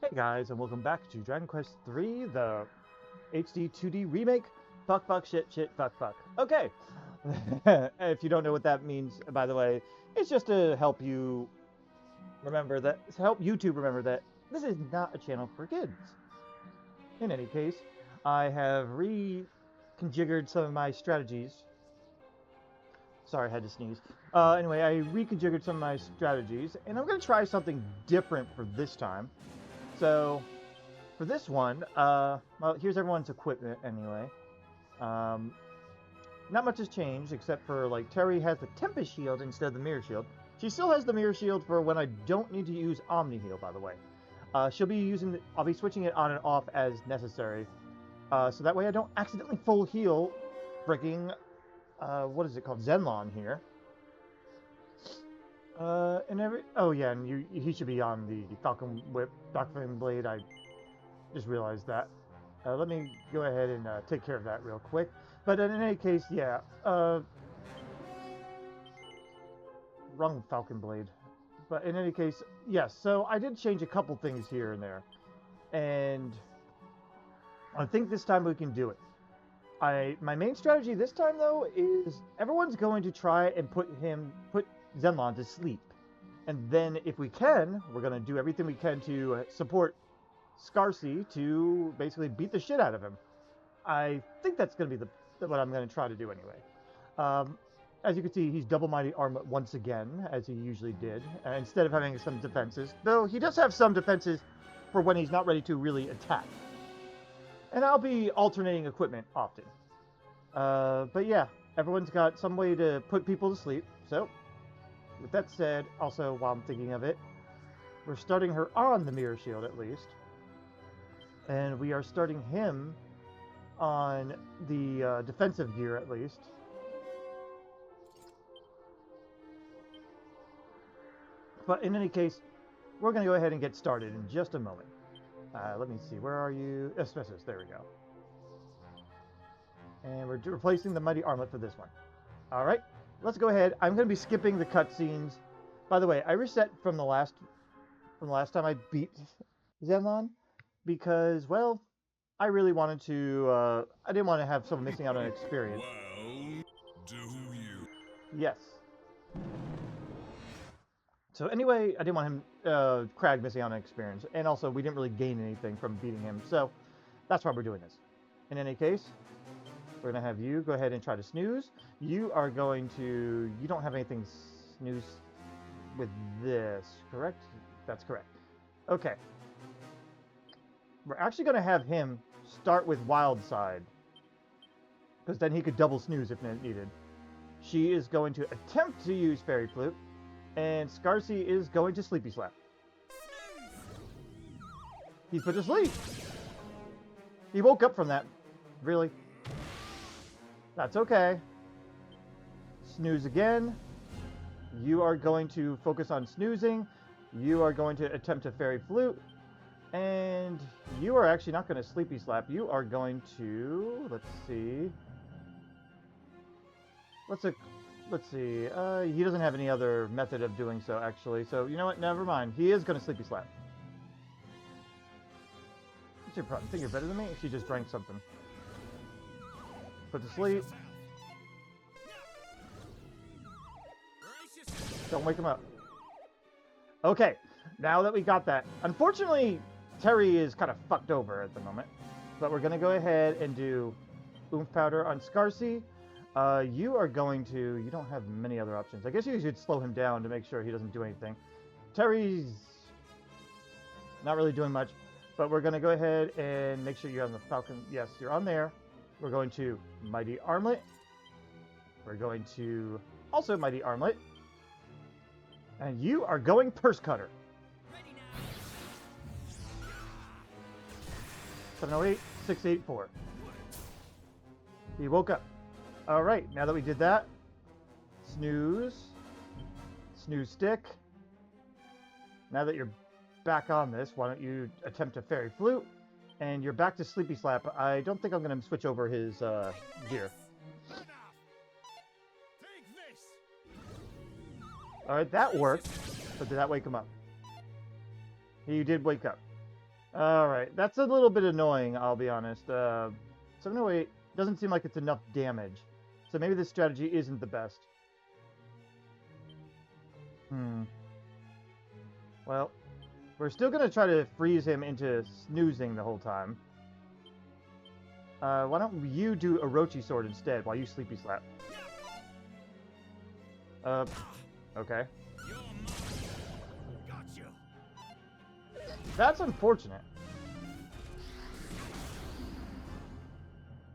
Hey guys, and welcome back to Dragon Quest III, the HD-2D remake. Fuck, fuck, shit, shit, fuck, fuck. Okay. If you don't know what that means, by the way, it's just to help you remember that, to help YouTube remember that this is not a channel for kids. In any case, I have reconfigured some of my strategies. Sorry, I had to sneeze. Anyway, I reconfigured some of my strategies, and I'm going to try something different for this time. So, for this one, well, here's everyone's equipment anyway. Not much has changed, except for, like, Terry has the Tempest Shield instead of the Mirror Shield. She still has the Mirror Shield for when I don't need to use Omniheal, by the way. I'll be switching it on and off as necessary. So that way I don't accidentally full heal freaking, what is it called? Xenlon here. Oh yeah, and he should be on the Falcon Whip, Falcon Blade. I just realized that. Let me go ahead and take care of that real quick. But in any case, yeah, wrong Falcon Blade. But in any case, yes. So I did change a couple things here and there, and I think this time we can do it. My main strategy this time though is everyone's going to try and put Xenlon to sleep. And then if we can, we're going to do everything we can to support Scarcy to basically beat the shit out of him. I think that's going to be what I'm going to try to do anyway. As you can see, he's double Mighty Armlet once again, as he usually did, instead of having some defenses. Though he does have some defenses for when he's not ready to really attack. And I'll be alternating equipment often. But yeah, everyone's got some way to put people to sleep, so with that said, also, while I'm thinking of it, we're starting her on the Mirror Shield, at least. And we are starting him on the defensive gear, at least. But in any case, we're going to go ahead and get started in just a moment. Let me see, where are you? Asbestos, there we go. And we're replacing the Mighty Armlet for this one. Alright. Let's go ahead. I'm going to be skipping the cutscenes. By the way, I reset from the last time I beat Xenlon because, well, I really wanted to. I didn't want to have someone missing out on experience. Well, do you? Yes. So anyway, I didn't want him, Crag, missing out on experience, and also we didn't really gain anything from beating him. So that's why we're doing this. In any case, we're going to have you go ahead and try to snooze. You are going to... You don't have anything snooze with this, correct? That's correct. Okay. We're actually going to have him start with Wild Side, because then he could double snooze if needed. She is going to attempt to use Fairy Flute, and Scarcy is going to Sleepy Slap. He's put to sleep. He woke up from that. Really? That's okay. Snooze again. You are going to focus on snoozing. You are going to attempt to Fairy Flute. And you are actually not going to Sleepy Slap. You are going to... Let's see. Let's see. He doesn't have any other method of doing so, actually. So, you know what? Never mind. He is going to Sleepy Slap. What's your problem? Think you're better than me? She just drank something. Put to sleep. Don't wake him up. Okay, now that we got that. Unfortunately, Terry is kind of fucked over at the moment. But we're going to go ahead and do Oomph Powder on Scarcy. You are going to... You don't have many other options. I guess you should slow him down to make sure he doesn't do anything. Terry's not really doing much. But we're going to go ahead and make sure you're on the Falcon. Yes, you're on there. We're going to Mighty Armlet. We're going to also Mighty Armlet. And you are going Purse Cutter. 708, 684. He woke up. Alright, now that we did that, snooze. Snooze stick. Now that you're back on this, why don't you attempt a Fairy Flute? And you're back to Sleepy Slap. I don't think I'm going to switch over his gear. Alright, that worked. But did that wake him up? He did wake up. Alright, that's a little bit annoying, I'll be honest. 708 doesn't seem like it's enough damage. So maybe this strategy isn't the best. Well, we're still going to try to freeze him into snoozing the whole time. Why don't you do Orochi Sword instead while you Sleepy Slap? Okay. That's unfortunate.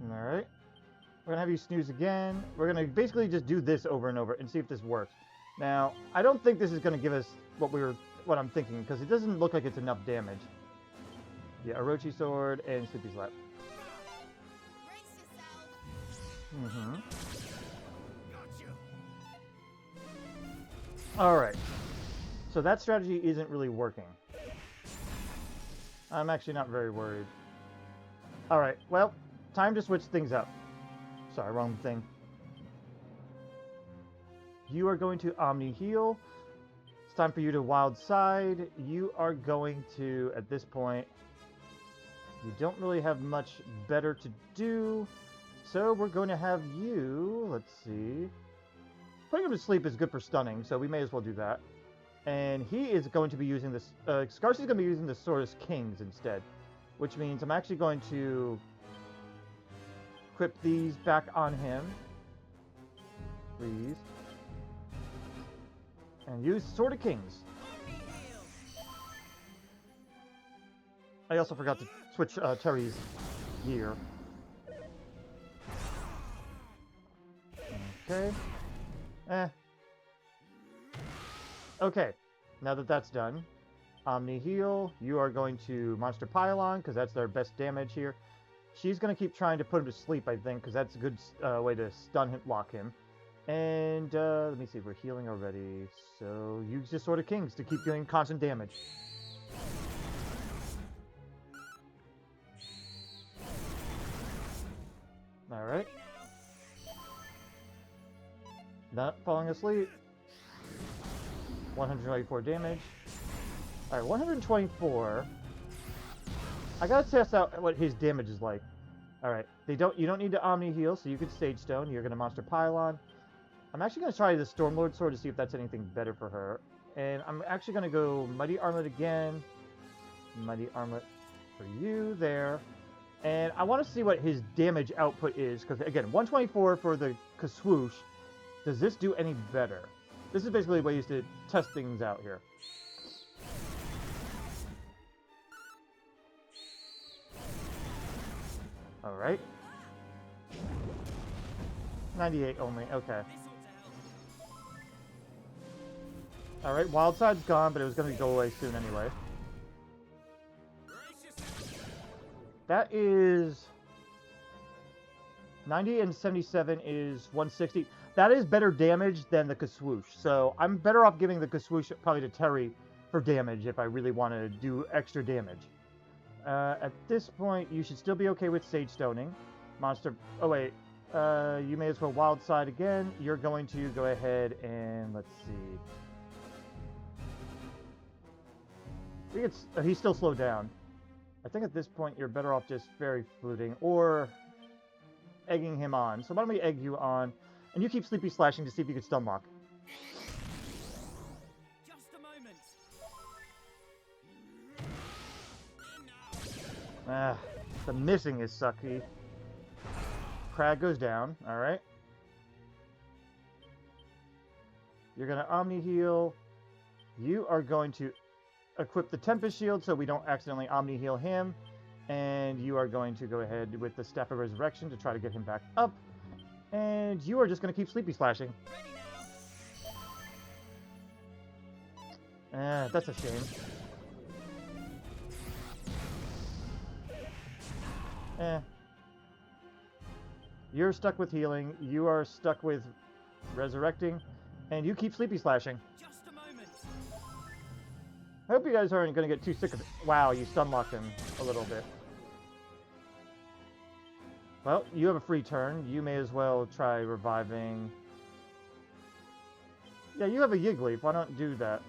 Alright. We're going to have you snooze again. We're going to basically just do this over and over and see if this works. Now, I don't think this is going to give us what I'm thinking, because it doesn't look like it's enough damage. Yeah, Orochi Sword and Sleepy Slap. Alright. So that strategy isn't really working. I'm actually not very worried. Alright, well, time to switch things up. Sorry, wrong thing. You are going to Omniheal. It's time for you to Wild Side. You are going to, at this point, you don't really have much better to do. So we're going to have you, let's see. Putting him to sleep is good for stunning, so we may as well do that. And he is going to be using this, Scarcy's going to be using the Saurus Kings instead. Which means I'm actually going to equip these back on him. Please. And use Sword of Kings. I also forgot to switch Terry's gear. Okay. Okay. Now that that's done, Omniheal, you are going to Monster Pylon, because that's their best damage here. She's going to keep trying to put him to sleep, I think, because that's a good way to stun him, lock him. And let me see, we're healing already. So use the Sword of Kings to keep doing constant damage. Alright. Not falling asleep. 124 damage. Alright, 124. I gotta test out what his damage is like. Alright, you don't need to Omni heal, so you can Sage Stone. You're gonna Monster Pylon. I'm actually gonna try the Stormlord Sword to see if that's anything better for her. And I'm actually gonna go Mighty Armlet again. Mighty Armlet for you there. And I want to see what his damage output is, because again, 124 for the Kaswoosh. Does this do any better? This is basically a way used to test things out here. Alright. 98 only, okay. Alright, Wild Side's gone, but it was going to go away soon anyway. That is 90 and 77 is 160. That is better damage than the Kaswoosh. So I'm better off giving the Kaswoosh probably to Terry for damage if I really want to do extra damage. At this point, you should still be okay with Sage Stoning. Monster... Oh, wait. You may as well Wild Side again. You're going to go ahead and... Let's see. He's still slowed down. I think at this point you're better off just Fairy Fluting or egging him on. So why don't we egg you on, and you keep Sleepy Slashing to see if you can stun lock. Just a moment. Ah, the missing is sucky. Crag goes down, alright. You're going to Omni Heal. You are going to equip the Tempest Shield so we don't accidentally Omni Heal him. And you are going to go ahead with the Staff of Resurrection to try to get him back up. And you are just going to keep Sleepy Slashing. That's a shame. You're stuck with healing. You are stuck with resurrecting. And you keep Sleepy Slashing. Just a moment. I hope you guys aren't going to get too sick of it. Wow, you stun locked him a little bit. Well, you have a free turn. You may as well try reviving. Yeah, you have a Yiggly. Why not do that?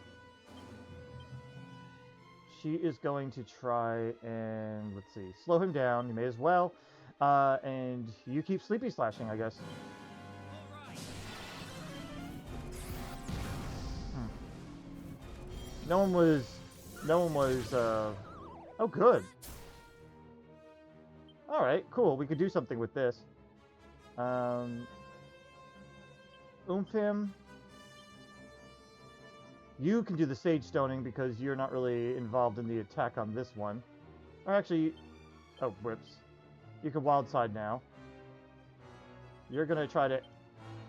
she is going to try and, let's see, slow him down. You may as well. And you keep sleepy slashing, I guess. No one was, oh, good. All right, cool. We could do something with this. Oomph him. You can do the Sage Stoning because you're not really involved in the attack on this one. Or actually, oh, whips. You can Wild Side now. You're going to try to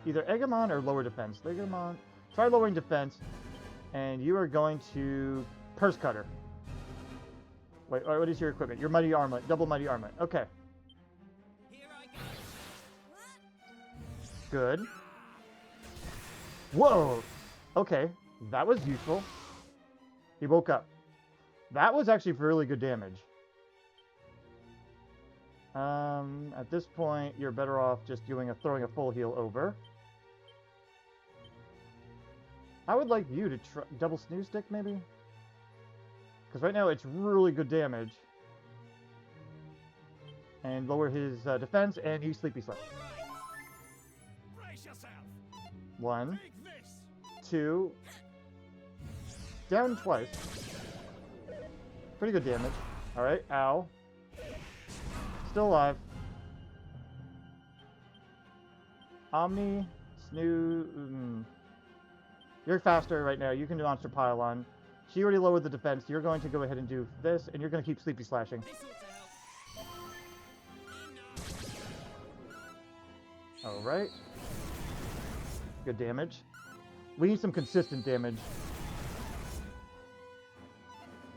either egg him on or lower defense. Egg him on. Try lowering defense. And you are going to Purse Cutter. Wait, what is your equipment? Your Mighty Armlet. Double Mighty Armlet. Okay. Here I go. Good. Whoa! Okay. That was useful. He woke up. That was actually really good damage. At this point, you're better off just throwing a full heal over. I would like you to try double snooze stick, maybe? Because right now it's really good damage. And lower his defense, and you sleepy slap. Brace yourself. 1, Take this. 2. Down twice. Pretty good damage. Alright, ow. Still alive. Omni, snooze. You're faster right now. You can do Monster Pylon. She already lowered the defense. You're going to go ahead and do this, and you're going to keep sleepy slashing. This ought to help. Alright. Good damage. We need some consistent damage.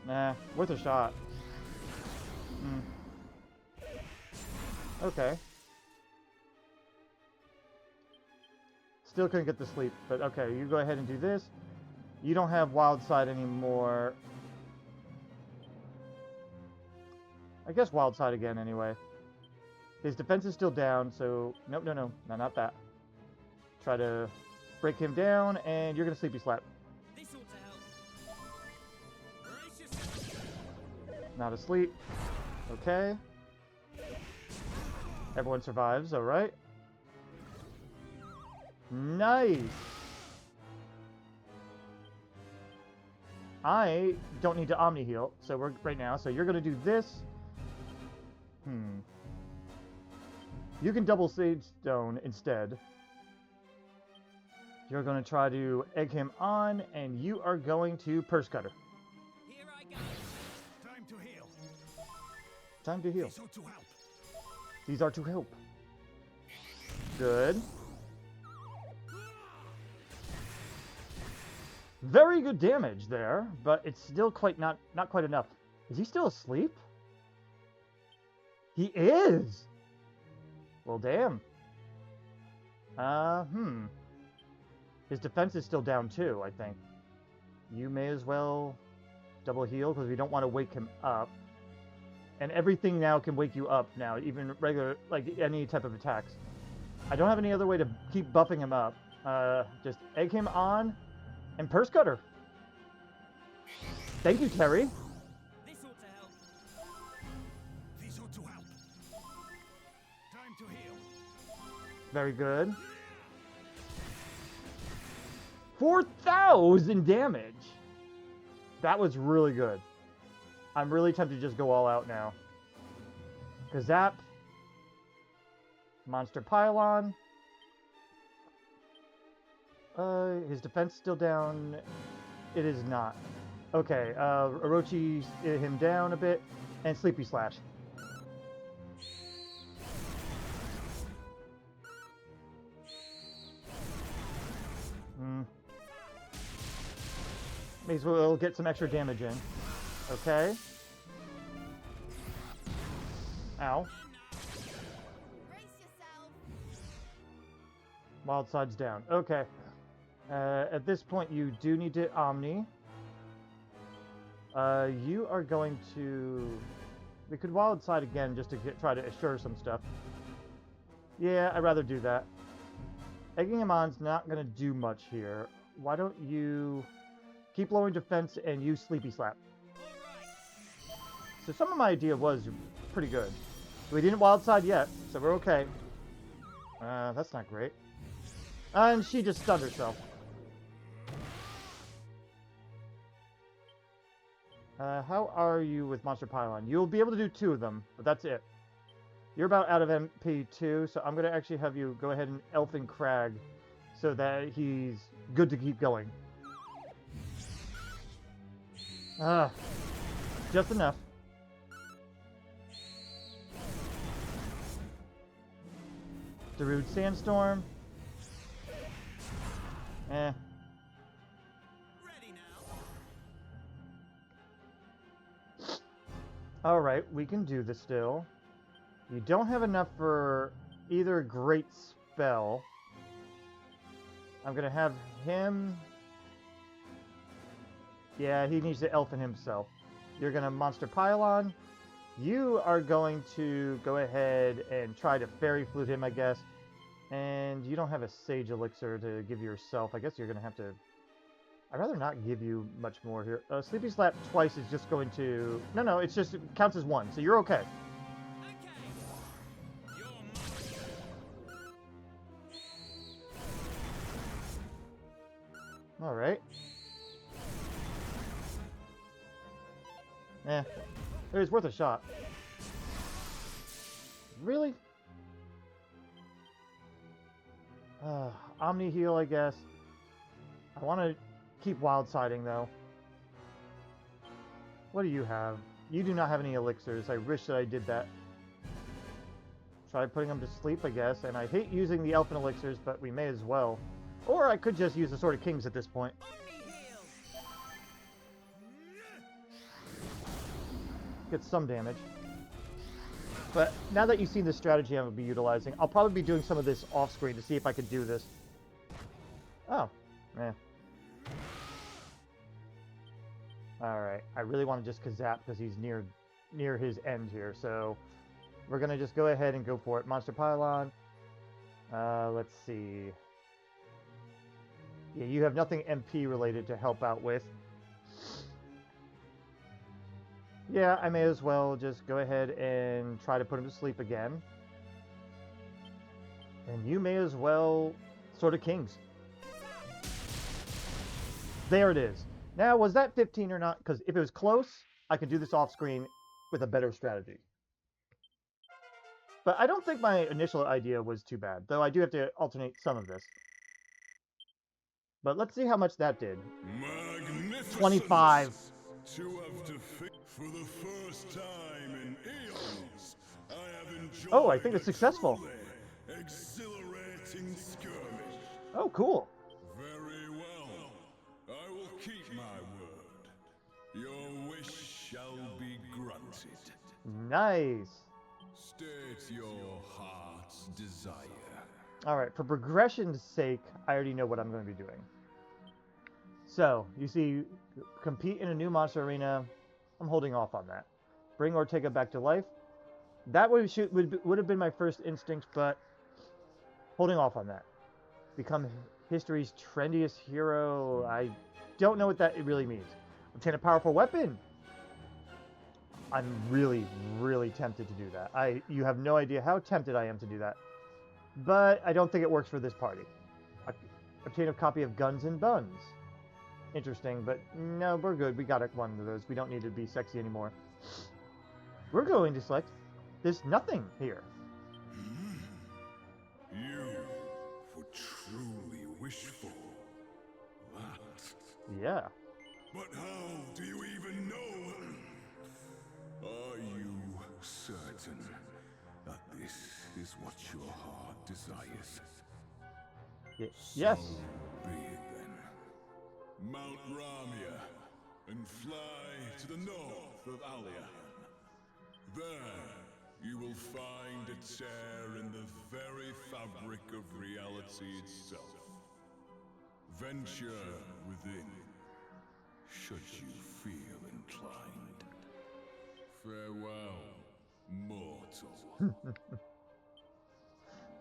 Nah, worth a shot. Okay. Still couldn't get the sleep, but okay, you go ahead and do this. You don't have Wild Side anymore. I guess Wild Side again anyway. His defense is still down, so... Nope, no, not that. Try to break him down, and you're going to sleepy slap. This ought to help. Brace yourself. Not asleep. Okay. Everyone survives, alright. Nice! I don't need to Omniheal, so we're right now, so you're going to do this. You can double Sage Stone instead. You're going to try to egg him on, and you are going to Purse Cutter. Here I go. Time to heal. Time to heal. This ought to help. These are to help. Good. Very good damage there, but it's still not quite enough. Is he still asleep? He is! Well, damn. His defense is still down too, I think. You may as well double heal, because we don't want to wake him up. And everything now can wake you up now, even regular, like any type of attacks. I don't have any other way to keep buffing him up. Just egg him on and Purse Cutter. Thank you, Terry. This ought to help. This ought to help. Time to heal. Very good. 4,000 damage. That was really good. I'm really tempted to just go all out now. Kazap. Monster Pylon. His defense still down. It is not. Okay, Orochi him down a bit. And Sleepy Slash. May as well get some extra damage in. Okay. Ow. Brace yourself. Wild Side's down. Okay. At this point, you do need to Omni. You are going to... We could Wild Side again just to try to assure some stuff. Yeah, I'd rather do that. Egging him on's not going to do much here. Why don't you keep lowering defense and use Sleepy Slap? So some of my idea was pretty good. We didn't wild side yet, so we're okay. That's not great. And she just stunned herself. How are you with Monster Pylon? You'll be able to do 2 of them, but that's it. You're about out of MP too, so I'm going to actually have you go ahead and Elfin Crag so that he's good to keep going. Just enough. Darude Sandstorm. Eh. Ready now. Alright, we can do this still. You don't have enough for either Great Spell. I'm gonna have him... Yeah, he needs to Elfin himself. You're gonna Monster Pylon. You are going to go ahead and try to Fairy Flute him, I guess. And you don't have a Sage Elixir to give yourself. I guess you're gonna have to... I'd rather not give you much more here. Sleepy Slap twice is just going to... No, it's just... It counts as 1, so you're okay. Alright. Eh. It was worth a shot. Really? Omniheal, I guess. I want to keep wild-siding, though. What do you have? You do not have any elixirs. I wish that I did that. Try putting them to sleep, I guess. And I hate using the elfin elixirs, but we may as well. Or I could just use the Sword of Kings at this point. Get some damage. But now that you've seen the strategy I'm going to be utilizing, I'll probably be doing some of this off-screen to see if I can do this. Oh. Eh. Alright. I really want to just Kazap because he's near his end here. So we're going to just go ahead and go for it. Monster Pylon. Let's see. Yeah, you have nothing MP related to help out with. Yeah, I may as well just go ahead and try to put him to sleep again. And you may as well Sword of Kings. There it is. Now, was that 15 or not? Because if it was close, I could do this off screen with a better strategy. But I don't think my initial idea was too bad, though I do have to alternate some of this. But let's see how much that did. 25. For the first time in eons, I have enjoyed Oh, I think it's successful. Exhilarating skirmish. Oh, cool. Very well. I will keep my word. Your wish shall be granted. Nice. State your heart's desire. Alright, for progression's sake, I already know what I'm going to be doing. So, you see, compete in a new monster arena. I'm holding off on that. Bring Ortega back to life. That would have been my first instinct, but holding off on that. Become history's trendiest hero. I don't know what that really means. Obtain a powerful weapon. I'm really, really tempted to do that. You have no idea how tempted I am to do that. But I don't think it works for this party. Obtain a copy of Guns and Buns. Interesting, but no, we're good. We got one of those. We don't need to be sexy anymore. We're going to select this nothing here. You would truly wish for that. Yeah. But how do you even know? Are you certain that this is what your heart desires? Yes. So be it then. Mount Ramia and fly to the north of Aliahan. There, you will find a tear in the very fabric of reality itself. Venture within, should you feel inclined. Farewell, mortal.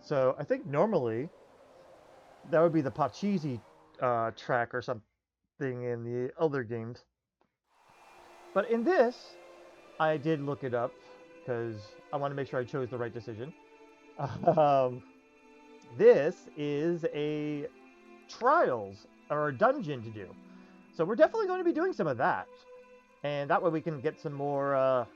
So, I think normally that would be the Pachisi track or something in the other games. But in this, I did look it up because I want to make sure I chose the right decision. Um, this is a trials or a dungeon to do. So we're definitely going to be doing some of that. And that way we can get some more,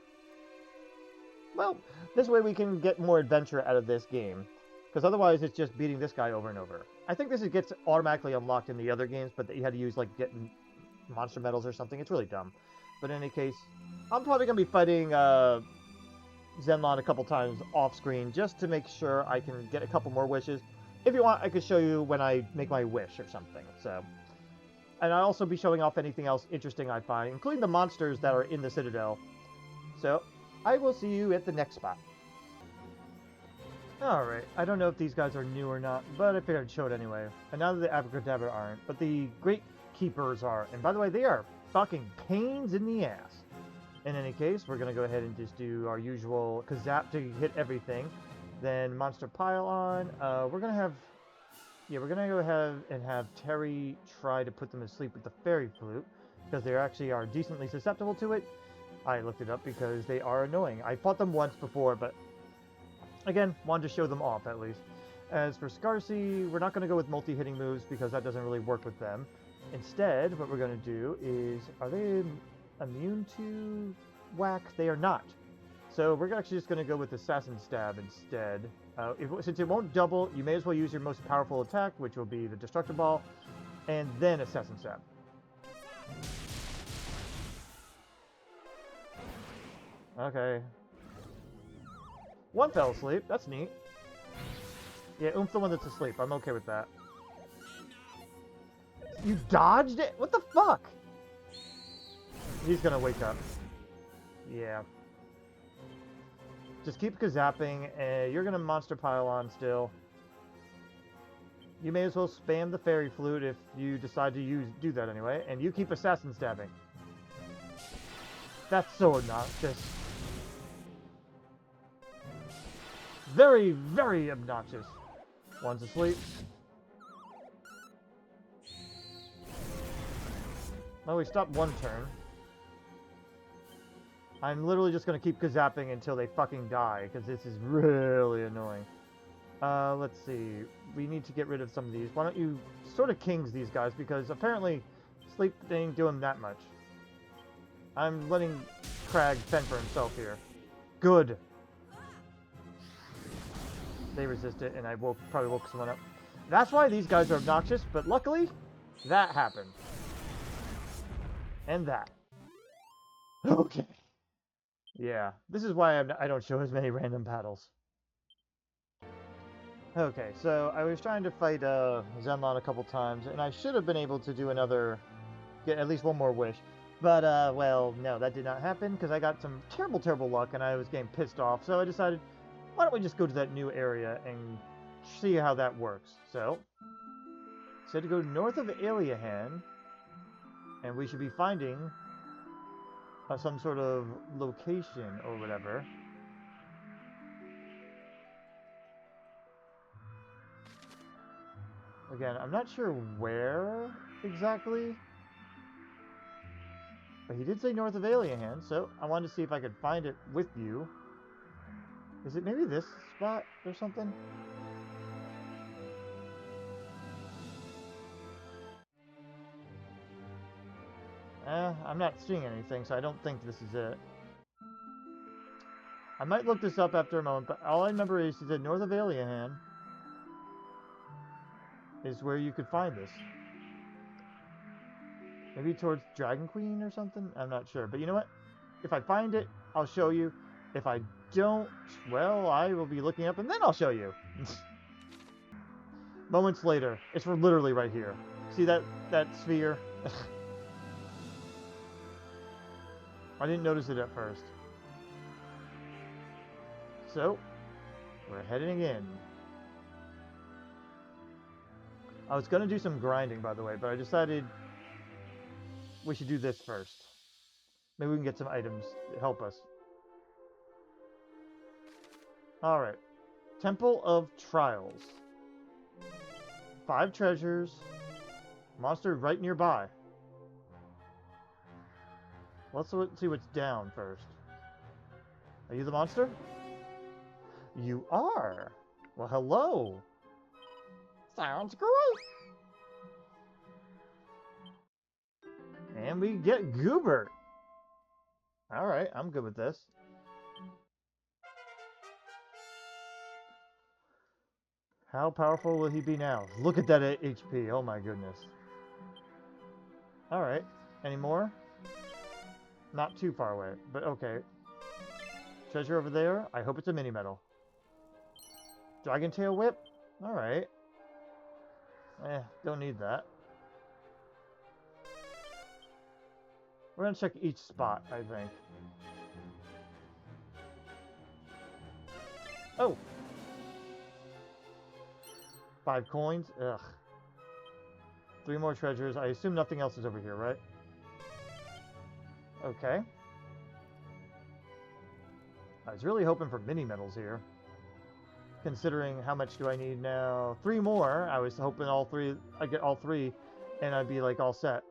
well, this way we can get more adventure out of this game. Because otherwise it's just beating this guy over and over. I think this gets automatically unlocked in the other games, but you had to use, like, getting monster medals or something. It's really dumb. But in any case, I'm probably going to be fighting Xenlon a couple times off screen just to make sure I can get a couple more wishes. If you want, I could show you when I make my wish or something. So, and I'll also be showing off anything else interesting I find, including the monsters that are in the Citadel. So, I will see you at the next spot. Alright, I don't know if these guys are new or not, but I figured I'd show it anyway. And now that the Abracadabra aren't, but the Great Keepers are. And by the way, they are fucking pains in the ass. In any case, we're going to go ahead and just do our usual Kazap to hit everything. Then Monster Pile-On. We're going to have... Yeah, we're going to go ahead and have Terry try to put them to sleep with the Fairy Flute. Because they actually are decently susceptible to it. I looked it up because they are annoying. I fought them once before, but... Again, wanted to show them off, at least. As for Scarcy, we're not going to go with multi-hitting moves because that doesn't really work with them. Instead, what we're going to do is... Are they immune to whack? They are not. So we're actually just going to go with Assassin Stab instead. Since it won't double, you may as well use your most powerful attack, which will be the Destructor Ball, and then Assassin Stab. Okay. One fell asleep. That's neat. Yeah, oomph the one that's asleep. I'm okay with that. You dodged it? What the fuck? He's gonna wake up. Yeah. Just keep Kazapping, and you're gonna Monster Pile On still. You may as well spam the Fairy Flute if you decide to do that anyway, and you keep Assassin Stabbing. That's so obnoxious. Very, very obnoxious. One's asleep. Oh, we stopped one turn. I'm literally just going to keep Kazapping until they fucking die, because this is really annoying. Let's see. We need to get rid of some of these. Why don't you sort of kings these guys, because apparently sleep ain't doing that much. I'm letting Crag fend for himself here. Good. They resist it, and I probably woke someone up. That's why these guys are obnoxious, but luckily, that happened. And that. Okay. Yeah, this is why I don't show as many random battles. Okay, so I was trying to fight Xenlon a couple times, and I should have been able to do get at least one more wish. But, well, no, that did not happen, because I got some terrible, terrible luck, and I was getting pissed off, so I decided, why don't we just go to that new area and see how that works. So, said to go north of Aliahan, and we should be finding some sort of location or whatever. Again, I'm not sure where exactly, but he did say north of Aliahan, so I wanted to see if I could find it with you. Is it maybe this spot or something? I'm not seeing anything, so I don't think this is it. I might look this up after a moment, but all I remember is he said north of Aliahan is where you could find this. Maybe towards Dragon Queen or something? I'm not sure. But you know what? If I find it, I'll show you. If I don't, well, I will be looking up and then I'll show you. Moments later. It's literally right here. See that sphere? I didn't notice it at first. So, we're heading in. I was going to do some grinding, by the way, but I decided we should do this first. Maybe we can get some items to help us. Alright. Temple of Trials. 5 treasures. Monster right nearby. Let's see what's down first. Are you the monster? You are. Well, hello. Sounds great. And we get Goober. Alright, I'm good with this. How powerful will he be now? Look at that HP. Oh my goodness. Alright. Any more? Not too far away, but okay. Treasure over there. I hope it's a mini medal. Dragon Tail Whip? Alright. Don't need that. We're gonna check each spot, I think. Oh! 5 coins? Ugh. 3 more treasures. I assume nothing else is over here, right? Okay. I was really hoping for mini medals here. Considering how much do I need now? 3 more. I was hoping I'd get all 3 and I'd be like all set.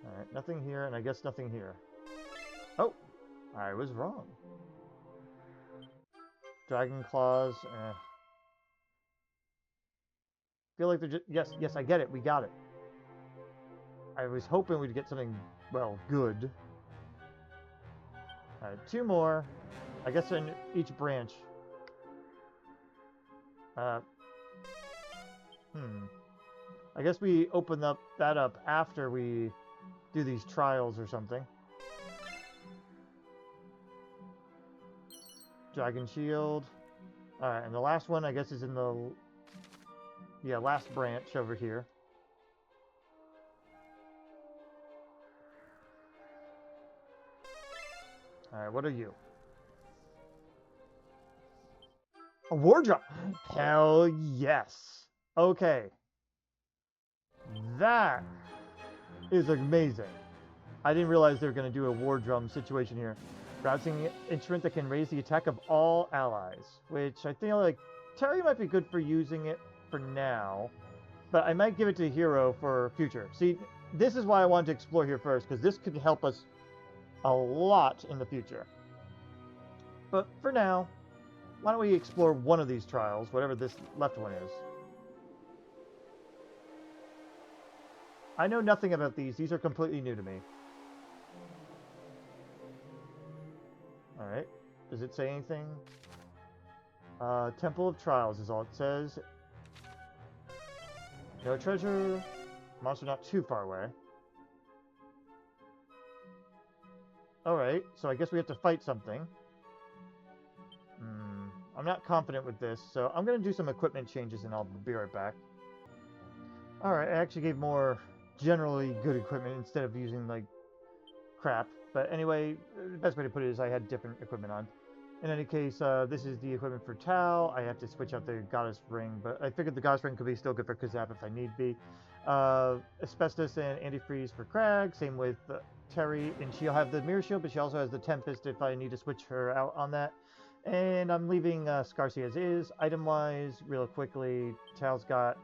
Alright, nothing here, and I guess nothing here. Oh! I was wrong. Dragon Claws, feel like they're just... Yes, I get it. We got it. I was hoping we'd get something, well, good. Alright, 2 more. I guess in each branch. I guess we open that up after we do these trials or something. Dragon Shield. Alright, and the last one I guess is in the... yeah, last branch over here. Alright, what are you? A war drum! Hell yes! Okay. That is amazing. I didn't realize they were going to do a war drum situation here. Rousing instrument that can raise the attack of all allies. Which I feel like Terry might be good for using it for now. But I might give it to Hero for future. See, this is why I wanted to explore here first. Because this could help us a lot in the future. But for now, why don't we explore one of these trials, whatever this left one is. I know nothing about these. These are completely new to me. Alright. Does it say anything? Temple of Trials is all it says. No treasure. Monster not too far away. Alright, so I guess we have to fight something. I'm not confident with this, so I'm going to do some equipment changes and I'll be right back. Alright, I actually gave more generally good equipment instead of using, like, crap. But anyway, the best way to put it is I had different equipment on. In any case, this is the equipment for Tau. I have to switch out the Goddess Ring, but I figured the Goddess Ring could be still good for Kazap if I need be. Asbestos and Antifreeze for Crag, same with Terry, and she'll have the Mirror Shield, but she also has the Tempest if I need to switch her out on that. And I'm leaving Scarcy as is. Item-wise, real quickly, Tau's got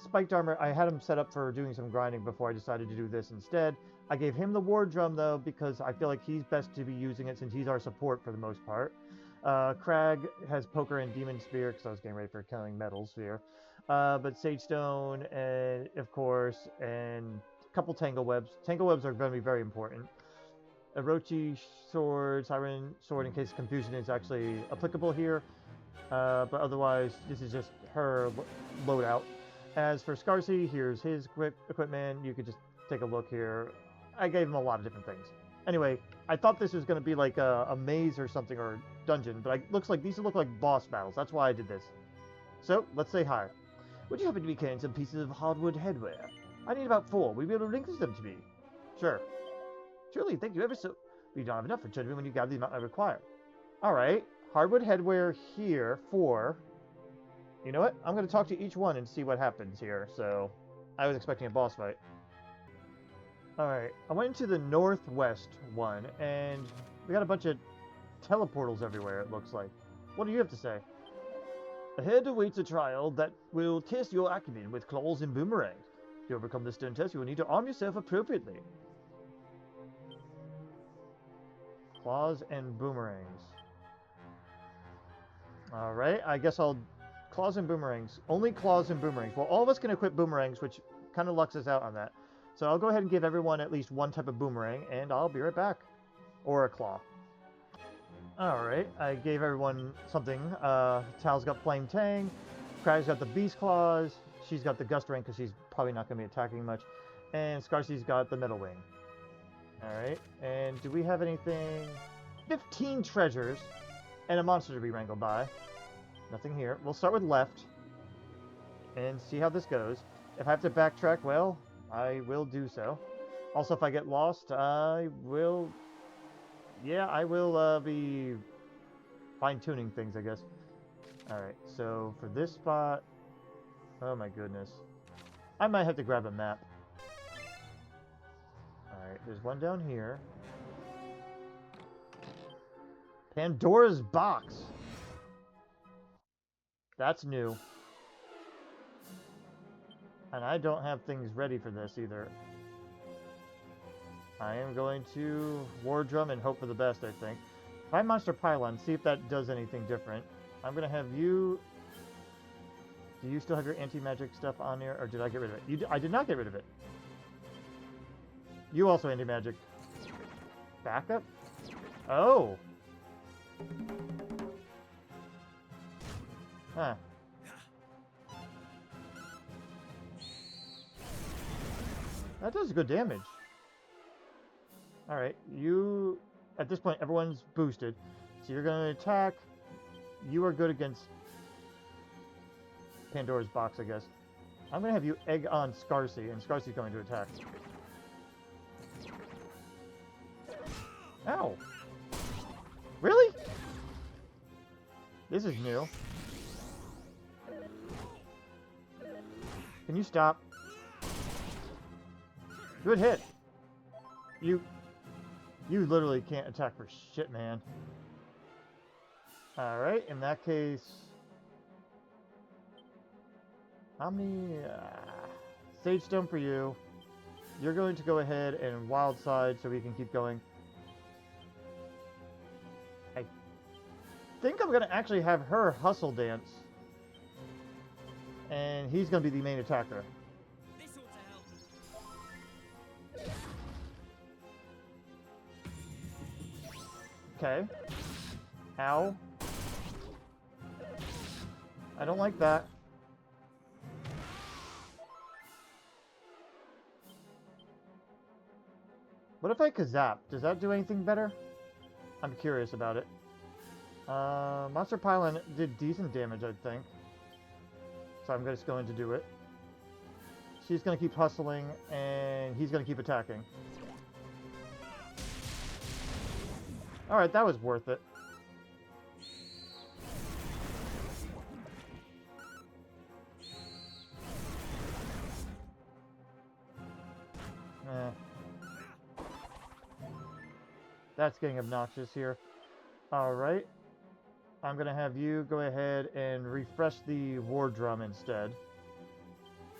Spiked Armor. I had him set up for doing some grinding before I decided to do this instead. I gave him the War Drum, though, because I feel like he's best to be using it since he's our support for the most part. Crag has Poker and Demon Spear, because I was getting ready for Killing Metal Sphere. But Sage Stone, and of course, and a couple Tangle Webs. Tangle Webs are going to be very important. Orochi Sword, Siren Sword, in case Confusion is actually applicable here. But otherwise, this is just her loadout. As for Scarcy, here's his equipment. You could just take a look here. I gave him a lot of different things. Anyway, I thought this was going to be like a maze or something, or dungeon, but it looks like these look like boss battles. That's why I did this. So, let's say hi. Would you happen to be carrying some pieces of hardwood headwear? I need about 4. Will you be able to link them to me? Sure. Surely, thank you ever so... We don't have enough for judgment when you gather the amount I require. Alright, hardwood headwear here, 4. You know what? I'm going to talk to each one and see what happens here, so... I was expecting a boss fight. Alright, I went into the northwest one, and we got a bunch of teleportals everywhere, it looks like. What do you have to say? Ahead awaits a trial that will test your acumen with claws and boomerangs. To overcome this stern test, you will need to arm yourself appropriately. Claws and boomerangs. Alright, I guess I'll... Claws and boomerangs. Only claws and boomerangs. Well, all of us can equip boomerangs, which kind of lucks us out on that. So I'll go ahead and give everyone at least one type of boomerang, and I'll be right back. Or a claw. Alright, I gave everyone something. Tal's got Flame Tang. Crag's got the Beast Claws. She's got the Gust Ring because she's probably not going to be attacking much. And Scarcy's got the Metal Wing. Alright, and do we have anything? 15 treasures and a monster to be wrangled by. Nothing here. We'll start with left and see how this goes. If I have to backtrack, well, I will do so. Also, if I get lost, I will... Yeah, I will be fine-tuning things, I guess. Alright, so for this spot... Oh my goodness. I might have to grab a map. Alright, there's one down here. Pandora's box! That's new. And I don't have things ready for this either. I am going to War Drum and hope for the best, I think. Try Monster Pylon, see if that does anything different. I'm going to have you... Do you still have your anti-magic stuff on there, or did I get rid of it? I did not get rid of it. You also anti-magic. Backup? Oh! Huh. That does good damage. Alright, you... At this point, everyone's boosted. So you're going to attack. You are good against Pandora's box, I guess. I'm going to have you egg on Scarcy, and Scarcy's going to attack. Ow! Really? This is new. Can you stop? Good hit. You literally can't attack for shit, man. Alright, in that case... Sage Stone for you. You're going to go ahead and Wild Side so we can keep going. I think I'm going to actually have her Hustle Dance. And he's going to be the main attacker. This ought to help. Okay. Ow. I don't like that. What if I Kazap? Does that do anything better? I'm curious about it. Monster Pylon did decent damage, I think. So I'm just going to do it. She's going to keep hustling, and he's going to keep attacking. Alright, that was worth it. That's getting obnoxious here. Alright. I'm going to have you go ahead and refresh the War Drum instead.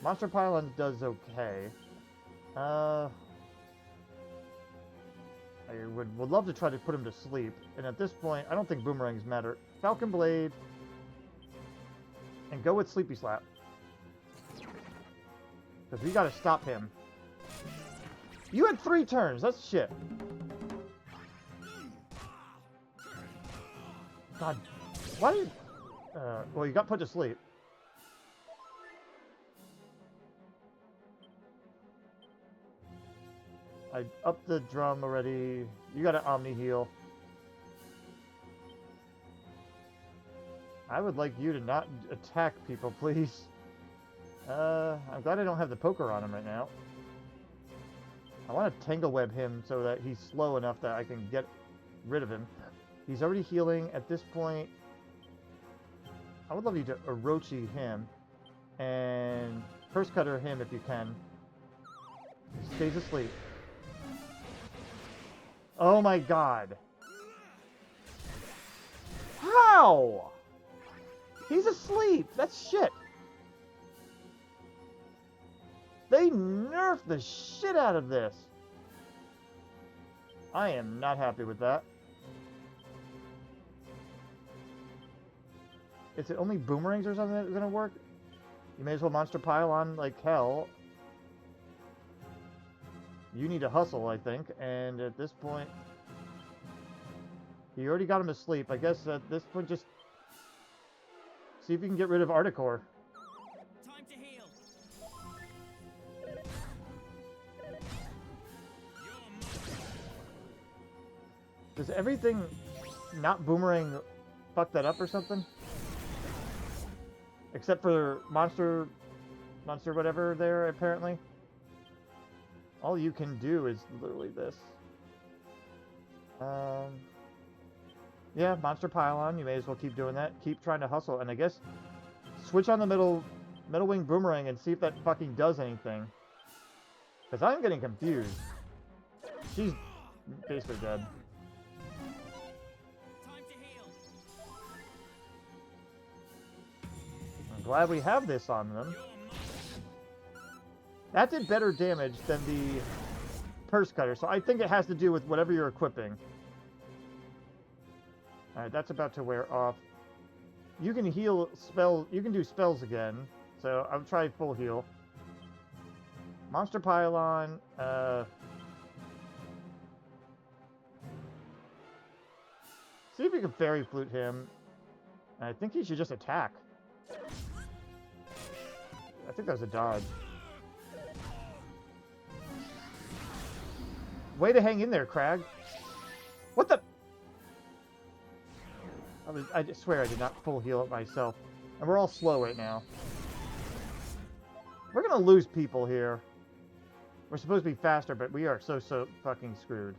Monster Pylon does okay. I would love to try to put him to sleep. And at this point, I don't think boomerangs matter. Falcon Blade. And go with Sleepy Slap. Because we got to stop him. You had 3 turns. That's shit. God. Why did... well, you got put to sleep. I upped the drum already. You got an Omniheal. I would like you to not attack people, please. I'm glad I don't have the poker on him right now. I want to Tangle Web him so that he's slow enough that I can get rid of him. He's already healing at this point. I would love you to Orochi him. And first cutter him if you can. He stays asleep. Oh my god. How? He's asleep. That's shit. They nerfed the shit out of this. I am not happy with that. Is it only boomerangs or something that's gonna work? You may as well monster pile on like hell. You need to hustle, I think, and at this point... You already got him to sleep. I guess at this point just... See if you can get rid of Articore. Time to heal. Does everything not boomerang fuck that up or something? Except for monster whatever there, apparently. All you can do is literally this. Yeah, monster pylon. You may as well keep doing that. Keep trying to hustle, and I guess switch on the middle wing boomerang and see if that fucking does anything. Because I'm getting confused. She's basically dead. Time to heal. I'm glad we have this on them. That did better damage than the purse cutter, so I think it has to do with whatever you're equipping. Alright, that's about to wear off. You can heal spells, you can do spells again, so I'll try full heal. Monster Pylon, see if you can Fairy Flute him. I think he should just attack. I think that was a dodge. Way to hang in there, Crag. What the... I just swear I did not full heal it myself. And we're all slow right now. We're gonna lose people here. We're supposed to be faster, but we are so fucking screwed.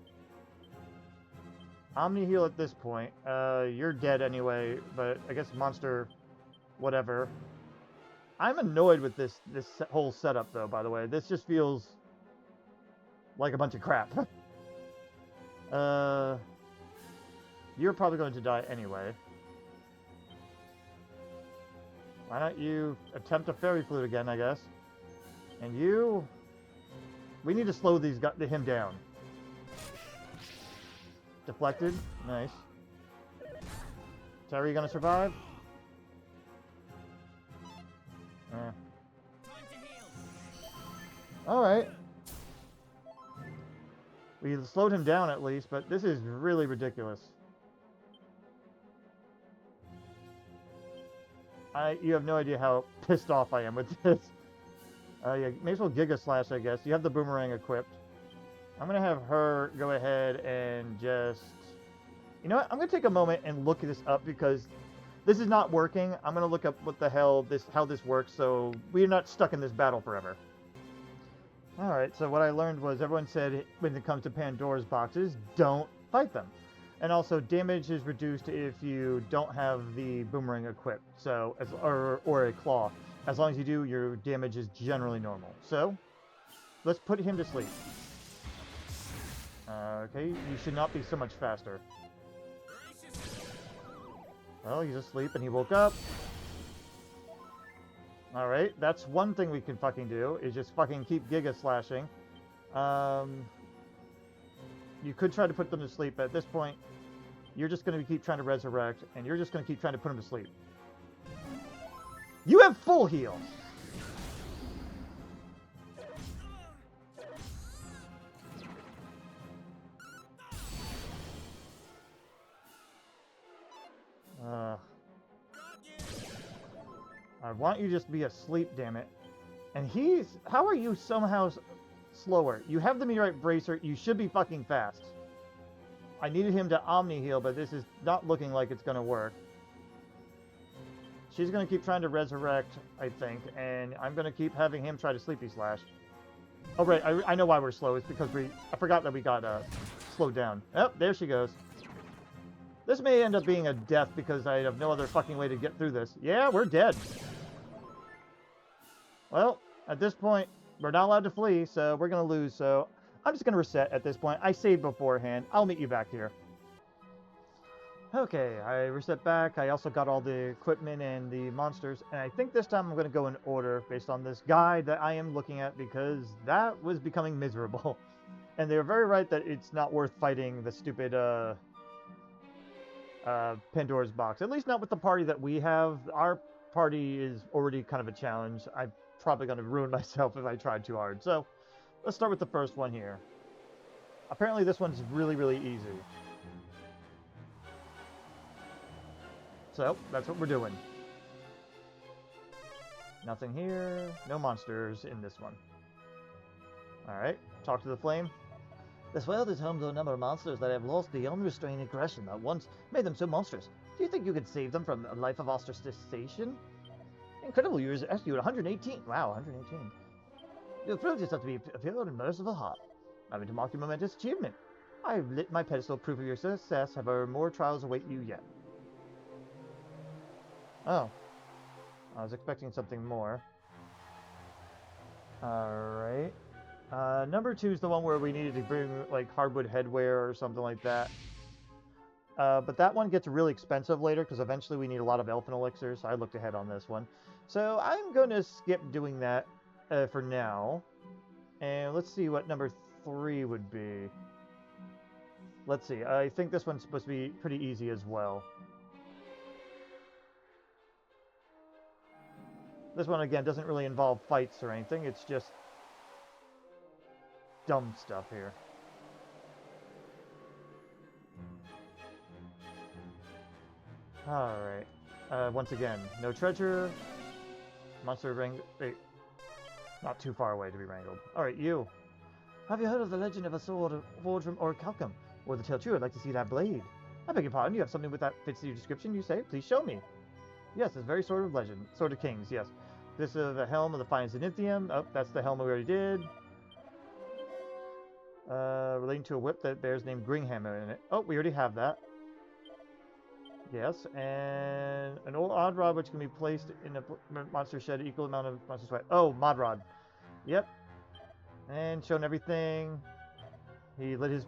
Omniheal at this point. You're dead anyway, but I guess monster... whatever. I'm annoyed with this whole setup, though, by the way. This just feels... like a bunch of crap. You're probably going to die anyway. Why don't you attempt a Fairy Flute again, I guess. And you... We need to slow him down. Deflected. Nice. Terry gonna survive? Alright. We slowed him down at least, but this is really ridiculous. You have no idea how pissed off I am with this. Yeah, may as well Giga Slash, I guess. You have the Boomerang equipped. I'm going to have her go ahead and just... You know what? I'm going to take a moment and look this up because this is not working. I'm going to look up what the hell how this works so we're not stuck in this battle forever. Alright, so what I learned was everyone said when it comes to Pandora's boxes, don't fight them. And also, damage is reduced if you don't have the Boomerang equipped, so or a claw. As long as you do, your damage is generally normal. So, let's put him to sleep. Okay, you should not be so much faster. Well, he's asleep and he woke up. Alright, that's one thing we can fucking do, is just fucking keep Giga Slashing. You could try to put them to sleep, but at this point, you're just going to keep trying to resurrect, and you're just going to keep trying to put them to sleep. You have full heal! I want you just to be asleep, damn it. And how are you somehow slower? You have the Meteorite Bracer, you should be fucking fast. I needed him to Omni-Heal, but this is not looking like it's going to work. She's going to keep trying to resurrect, I think, and I'm going to keep having him try to Sleepy Slash. Oh, right, I know why we're slow. It's because I forgot that we got slowed down. Oh, there she goes. This may end up being a death because I have no other fucking way to get through this. Yeah, we're dead. Well, at this point, we're not allowed to flee, so we're going to lose, so I'm just going to reset at this point. I saved beforehand. I'll meet you back here. Okay, I reset back. I also got all the equipment and the monsters, and I think this time I'm going to go in order based on this guide that I am looking at because that was becoming miserable. And they were very right that it's not worth fighting the stupid Pandora's box. At least not with the party that we have. Our party is already kind of a challenge. I'm probably going to ruin myself if I tried too hard. So let's start with the first one here. Apparently this one's really, really easy. So that's what we're doing. Nothing here. No monsters in this one. Alright, talk to the flame. This world is home to a number of monsters that have lost the unrestrained aggression that once made them so monstrous. Do you think you could save them from a life of ostracization? Incredible, you rescued 118. Wow, 118. You have proved yourself to be a pure and merciful heart. I'm going to mark your momentous achievement. I've lit my pedestal, proof of your success. However, more trials await you yet. Oh. I was expecting something more. Alright. Number 2 is the one where we needed to bring, like, hardwood headwear or something like that. But that one gets really expensive later, because eventually we need a lot of elfin elixirs, so I looked ahead on this one. So I'm going to skip doing that for now. And let's see what number 3 would be. Let's see. I think this one's supposed to be pretty easy as well. This one, again, doesn't really involve fights or anything. It's just dumb stuff here. Alright. Once again, no treasure. Monster wait. Not too far away to be wrangled. Alright, you. Have you heard of the legend of a sword forged from Orichalcum? Or the tale true, I'd like to see that blade. I beg your pardon, you have something with that fits your description, you say? Please show me. Yes, this very sword of legend. Sword of Kings, yes. This is the helm of the fine Zenithium. Oh, that's the helm we already did. Relating to a whip that bears the name Gringhammer in it. Oh, we already have that. Yes, and an old odd rod which can be placed in a monster shed equal amount of monster sweat. Oh, mod rod. Yep. And shown everything. He lit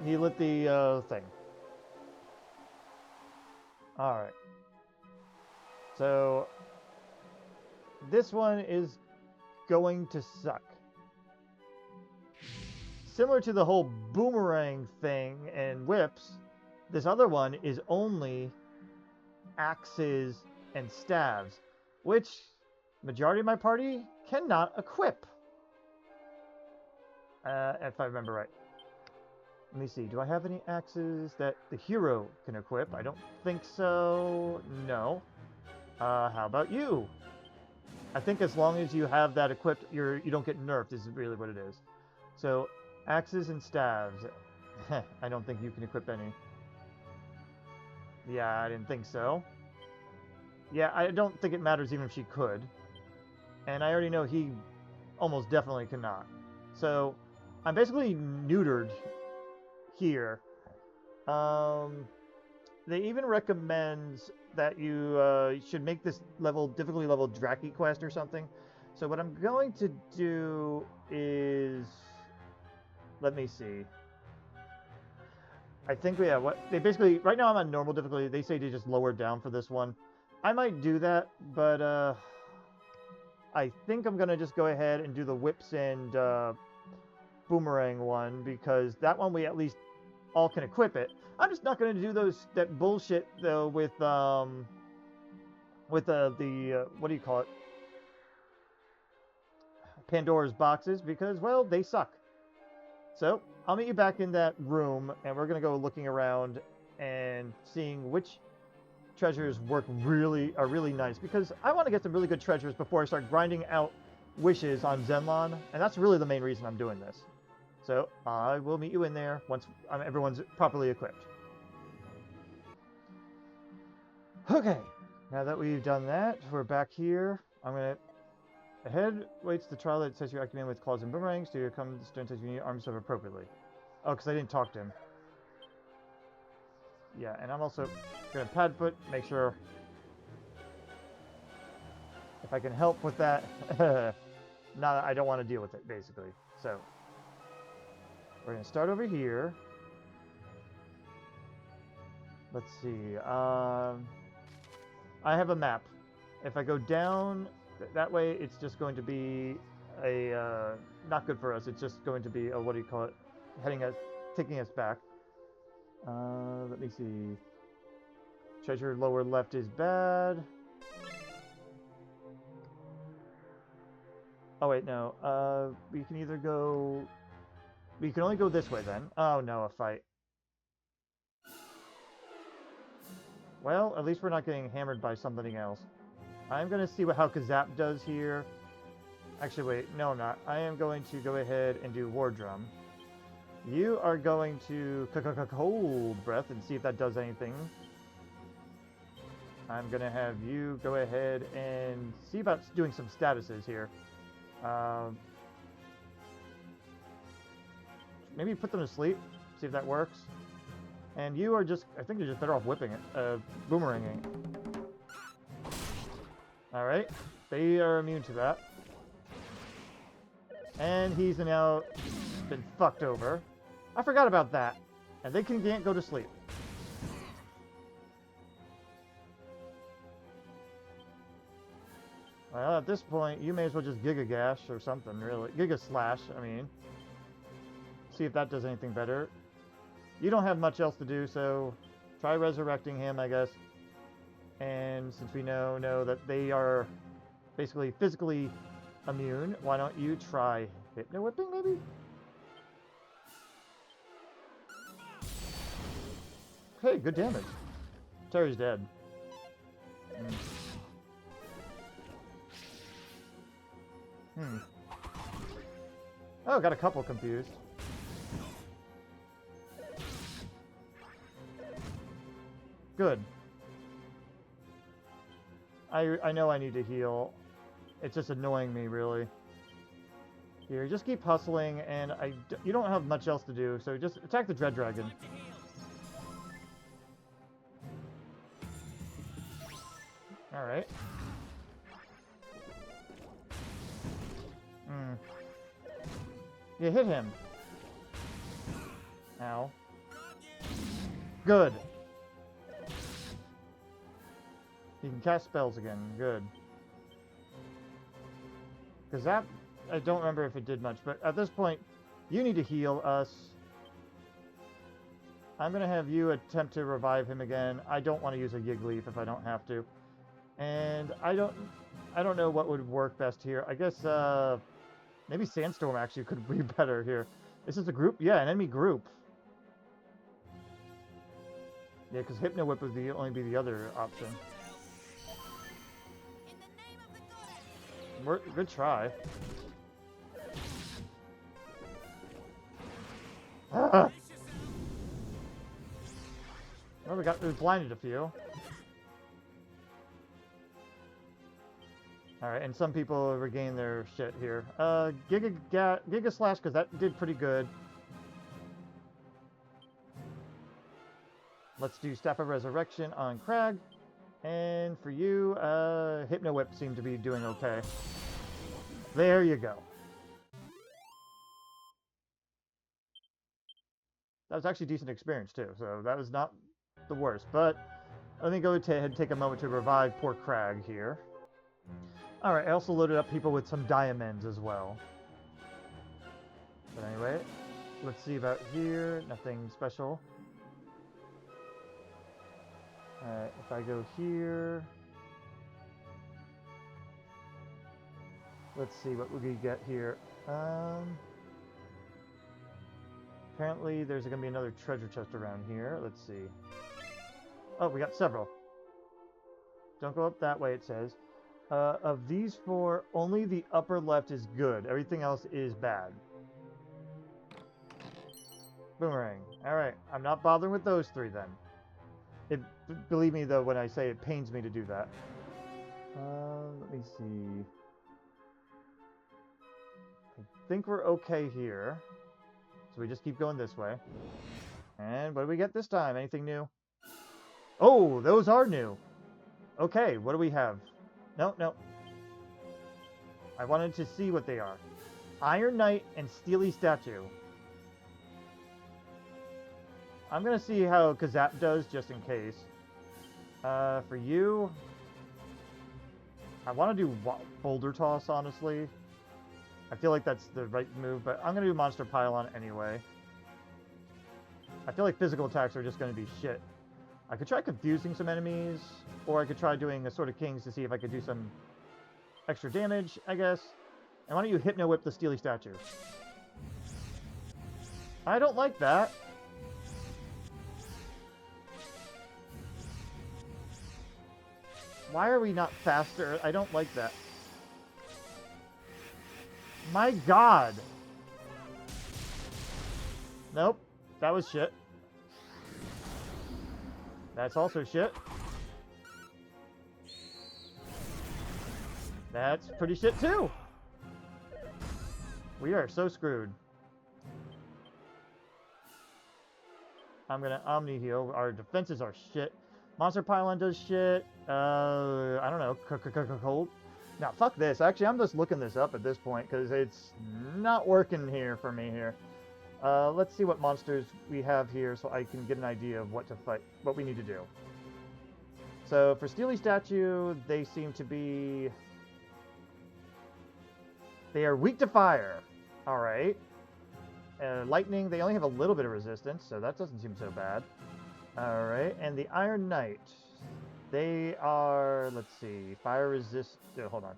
the thing. Alright. So this one is going to suck. Similar to the whole boomerang thing and whips, this other one is only axes and staves, which majority of my party cannot equip. If I remember right. Let me see, do I have any axes that the hero can equip? I don't think so. No. How about you? I think as long as you have that equipped, you don't get nerfed is really what it is. So, axes and staves. I don't think you can equip any. Yeah, I didn't think so. Yeah, I don't think it matters even if she could. And I already know he almost definitely cannot. So, I'm basically neutered here. They even recommend that you should make this difficulty level Dracky quest or something. So what I'm going to do is, let me see. I think they basically right now I'm on normal difficulty. They say to just lower it down for this one. I might do that, but I think I'm gonna just go ahead and do the whips and boomerang one, because that one we at least all can equip it. I'm just not going to do that bullshit though with the what do you call it? Pandora's boxes, because well, they suck. So I'll meet you back in that room, and we're going to go looking around and seeing which treasures are really nice, because I want to get some really good treasures before I start grinding out wishes on Xenlon, and that's really the main reason I'm doing this. So, I will meet you in there once everyone's properly equipped. Okay, now that we've done that, we're back here. I'm going to... Ahead waits the trial that sets your acumen with claws and boomerangs to come to the stern test you need arm yourself appropriately. Oh, because I didn't talk to him. Yeah, and I'm also going to pad foot, make sure... If I can help with that... I don't want to deal with it, basically. So... We're going to start over here. Let's see. I have a map. If I go down, that way it's just going to be a... not good for us. It's just going to be a, what do you call it? Taking us back. Let me see. Treasure lower left is bad. Oh wait, no. We can either go... We can only go this way then. Oh no, a fight. Well, at least we're not getting hammered by something else. I'm going to see how Kazap does here. Actually, wait. No, I'm not. I am going to go ahead and do War Drum. You are going to Cold Breath and see if that does anything. I'm going to have you go ahead and see about doing some statuses here. Maybe put them to sleep. See if that works. And you are just... I think you're just better off whipping it. Boomeranging. Alright. They are immune to that. And he's now been fucked over. I forgot about that. And they can't go to sleep. Well, at this point, you may as well just Giga Gash or something, really. Giga Slash, I mean. See if that does anything better. You don't have much else to do, so try resurrecting him, I guess. And since we know that they are basically physically immune, why don't you try Hypno Whipping, maybe? Okay, good damage. Terry's dead. Oh, got a couple confused. Good. I know I need to heal. It's just annoying me, really. Here, just keep hustling, and you don't have much else to do, so just attack the Dread Dragon. Alright. You hit him. Ow. Good. You can cast spells again. Good. Because that... I don't remember if it did much, but at this point, you need to heal us. I'm going to have you attempt to revive him again. I don't want to use a Yigleaf if I don't have to. And I don't know what would work best here. I guess, maybe Sandstorm actually could be better here. Is this a group? Yeah, an enemy group. Yeah, because Hypno Whip would only be the other option. Good try. Ah! Well, we blinded a few. Alright, and some people regain their shit here. Giga Slash, because that did pretty good. Let's do Staff of Resurrection on Crag. And for you, Hypno Whip seemed to be doing okay. There you go. That was actually decent experience, too, so that was not the worst. But let me go ahead and take a moment to revive poor Crag here. Alright, I also loaded up people with some diamonds as well. But anyway, let's see about here. Nothing special. Alright, if I go here... Let's see what we get here. Apparently there's going to be another treasure chest around here. Let's see. Oh, we got several. Don't go up that way, it says. Of these four, only the upper left is good. Everything else is bad. Boomerang. Alright, I'm not bothering with those three then. Believe me, though, when I say it pains me to do that. Let me see. I think we're okay here. So we just keep going this way. And what do we get this time? Anything new? Oh, those are new. Okay, what do we have? No. I wanted to see what they are. Iron Knight and Steely Statue. I'm going to see how Kazap does, just in case. For you... I want to do Boulder Toss, honestly. I feel like that's the right move, but I'm going to do Monster Pylon anyway. I feel like physical attacks are just going to be shit. I could try confusing some enemies, or I could try doing a Sword of Kings to see if I could do some extra damage, I guess. And why don't you Hypno Whip the Steely Statue? I don't like that. Why are we not faster? I don't like that. My god! Nope. That was shit. That's also shit. That's pretty shit too! We are so screwed. I'm gonna Omniheal. Our defenses are shit. Monster Pylon does shit. I don't know. Cold. Now, fuck this. Actually, I'm just looking this up at this point because it's not working here for me here. Let's see what monsters we have here so I can get an idea of what to fight, what we need to do. So for Steely Statue, they seem to be... They are weak to fire. Alright. Lightning, they only have a little bit of resistance, so that doesn't seem so bad. Alright, and the Iron Knight. They are, let's see, fire resist... hold on.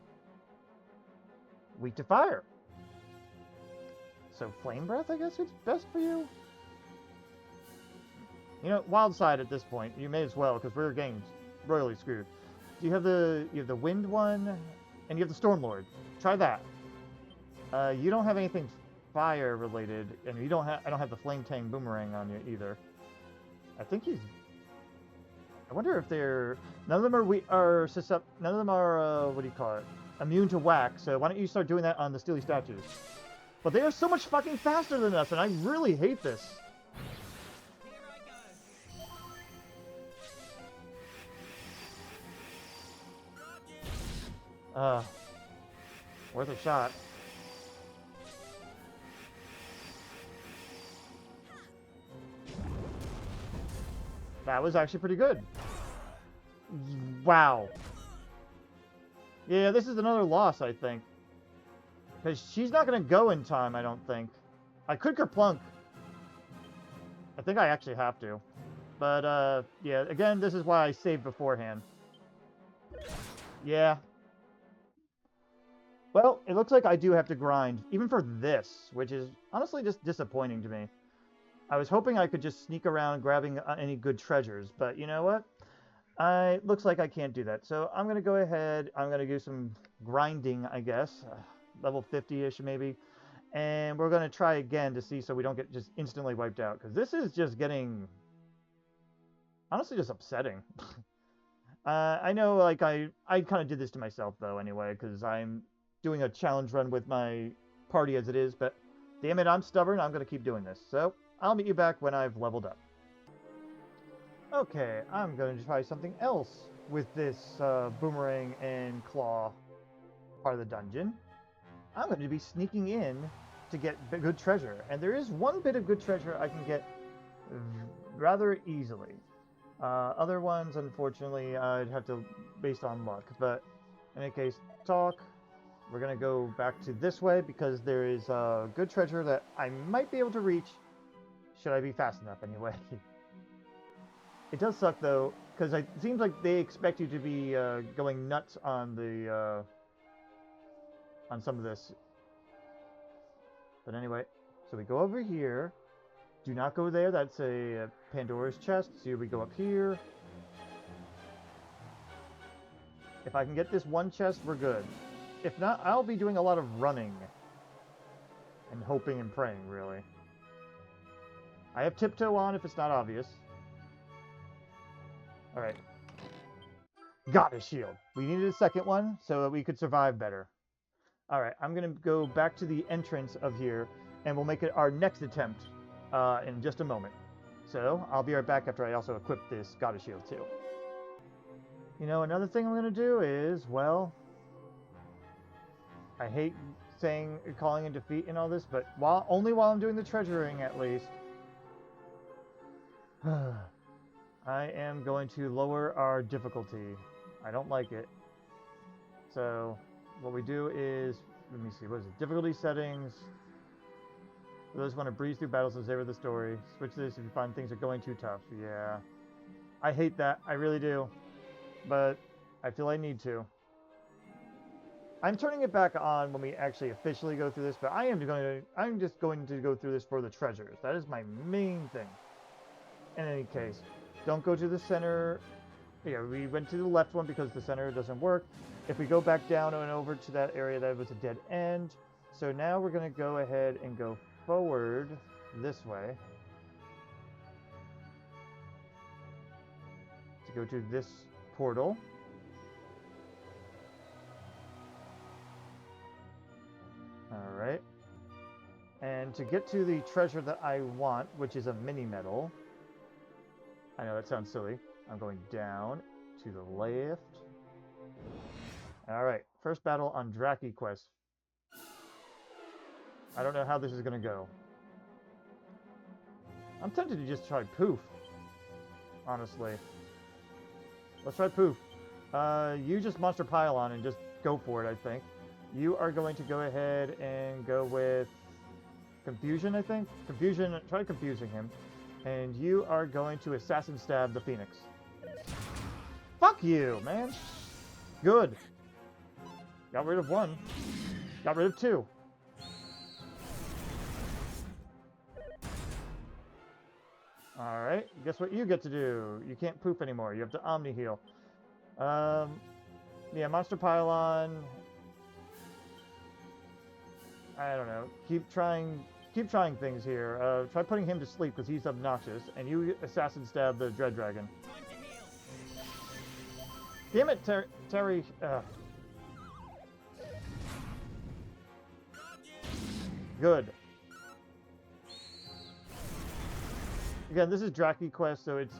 Weak to fire. So Flame Breath, I guess, it's best for you? You know, Wild Side at this point, you may as well, because we're getting royally screwed. You have the Wind one, and you have the Storm Lord. Try that. You don't have anything fire related, and you don't have. I don't have the Flame Tang Boomerang on you either. I think he's. I wonder if they're. None of them are None of them are what do you call it? Immune to whack. So why don't you start doing that on the Steely Statues? But they are so much fucking faster than us, and I really hate this. Worth a shot. That was actually pretty good. Wow. Yeah, this is another loss, I think. Because she's not going to go in time, I don't think. I could Kerplunk. I think I actually have to. But, yeah, again, this is why I saved beforehand. Yeah. Well, it looks like I do have to grind, even for this, which is honestly just disappointing to me. I was hoping I could just sneak around grabbing any good treasures, but you know what? Looks like I can't do that. So I'm going to go ahead, I'm going to do some grinding, I guess. Level 50-ish maybe. And we're going to try again to see so we don't get just instantly wiped out. Because this is just getting, honestly, just upsetting. I know, like, I kind of did this to myself, though, anyway, because I'm doing a challenge run with my party as it is. But damn it, I'm stubborn. I'm going to keep doing this. So I'll meet you back when I've leveled up. Okay, I'm going to try something else with this boomerang and claw part of the dungeon. I'm going to be sneaking in to get good treasure. And there is one bit of good treasure I can get rather easily. Other ones, unfortunately, I'd have to based on luck. But in any case, talk. We're going to go back to this way because there is good treasure that I might be able to reach. Should I be fast enough anyway? It does suck though, because it seems like they expect you to be going nuts on the on some of this. But anyway, so we go over here. Do not go there. That's a Pandora's chest. So we go up here. If I can get this one chest, we're good. If not, I'll be doing a lot of running and hoping and praying, really. I have tiptoe on if it's not obvious. Alright. Got a shield. We needed a second one so that we could survive better. Alright, I'm going to go back to the entrance of here, and we'll make it our next attempt in just a moment. So, I'll be right back after I also equip this God of Shield too. You know, another thing I'm going to do is, well, I hate saying, calling in defeat and all this, but only while I'm doing the treasuring at least. I am going to lower our difficulty. I don't like it. So, what we do is, let me see, what is it? Difficulty settings. For those who want to breeze through battles and savor the story, switch this if you find things are going too tough. Yeah. I hate that. I really do. But I feel I need to. I'm turning it back on when we actually officially go through this, but I'm just going to go through this for the treasures. That is my main thing. In any case, don't go to the center. Yeah, we went to the left one because the center doesn't work. If we go back down and over to that area, that was a dead end. So now we're going to go ahead and go forward this way to go to this portal. Alright. And to get to the treasure that I want, which is a mini medal. I know that sounds silly. I'm going down to the left. Alright, first battle on Dracky quest. I don't know how this is going to go. I'm tempted to just try Poof. Honestly. Let's try Poof. You just Monster Pylon and just go for it, I think. You are going to go ahead and go with Confusion, I think? Confusion, try confusing him. And you are going to Assassin Stab the Phoenix. Fuck you, man. Good. Got rid of one. Got rid of two. Alright, guess what you get to do? You can't Poof anymore. You have to Omniheal. Yeah, Monster Pylon. I don't know. Keep trying things here. Try putting him to sleep because he's obnoxious. And you Assassin Stab the Dread Dragon. Damn it, Terry. Good. Again, this is Dracky quest, so it's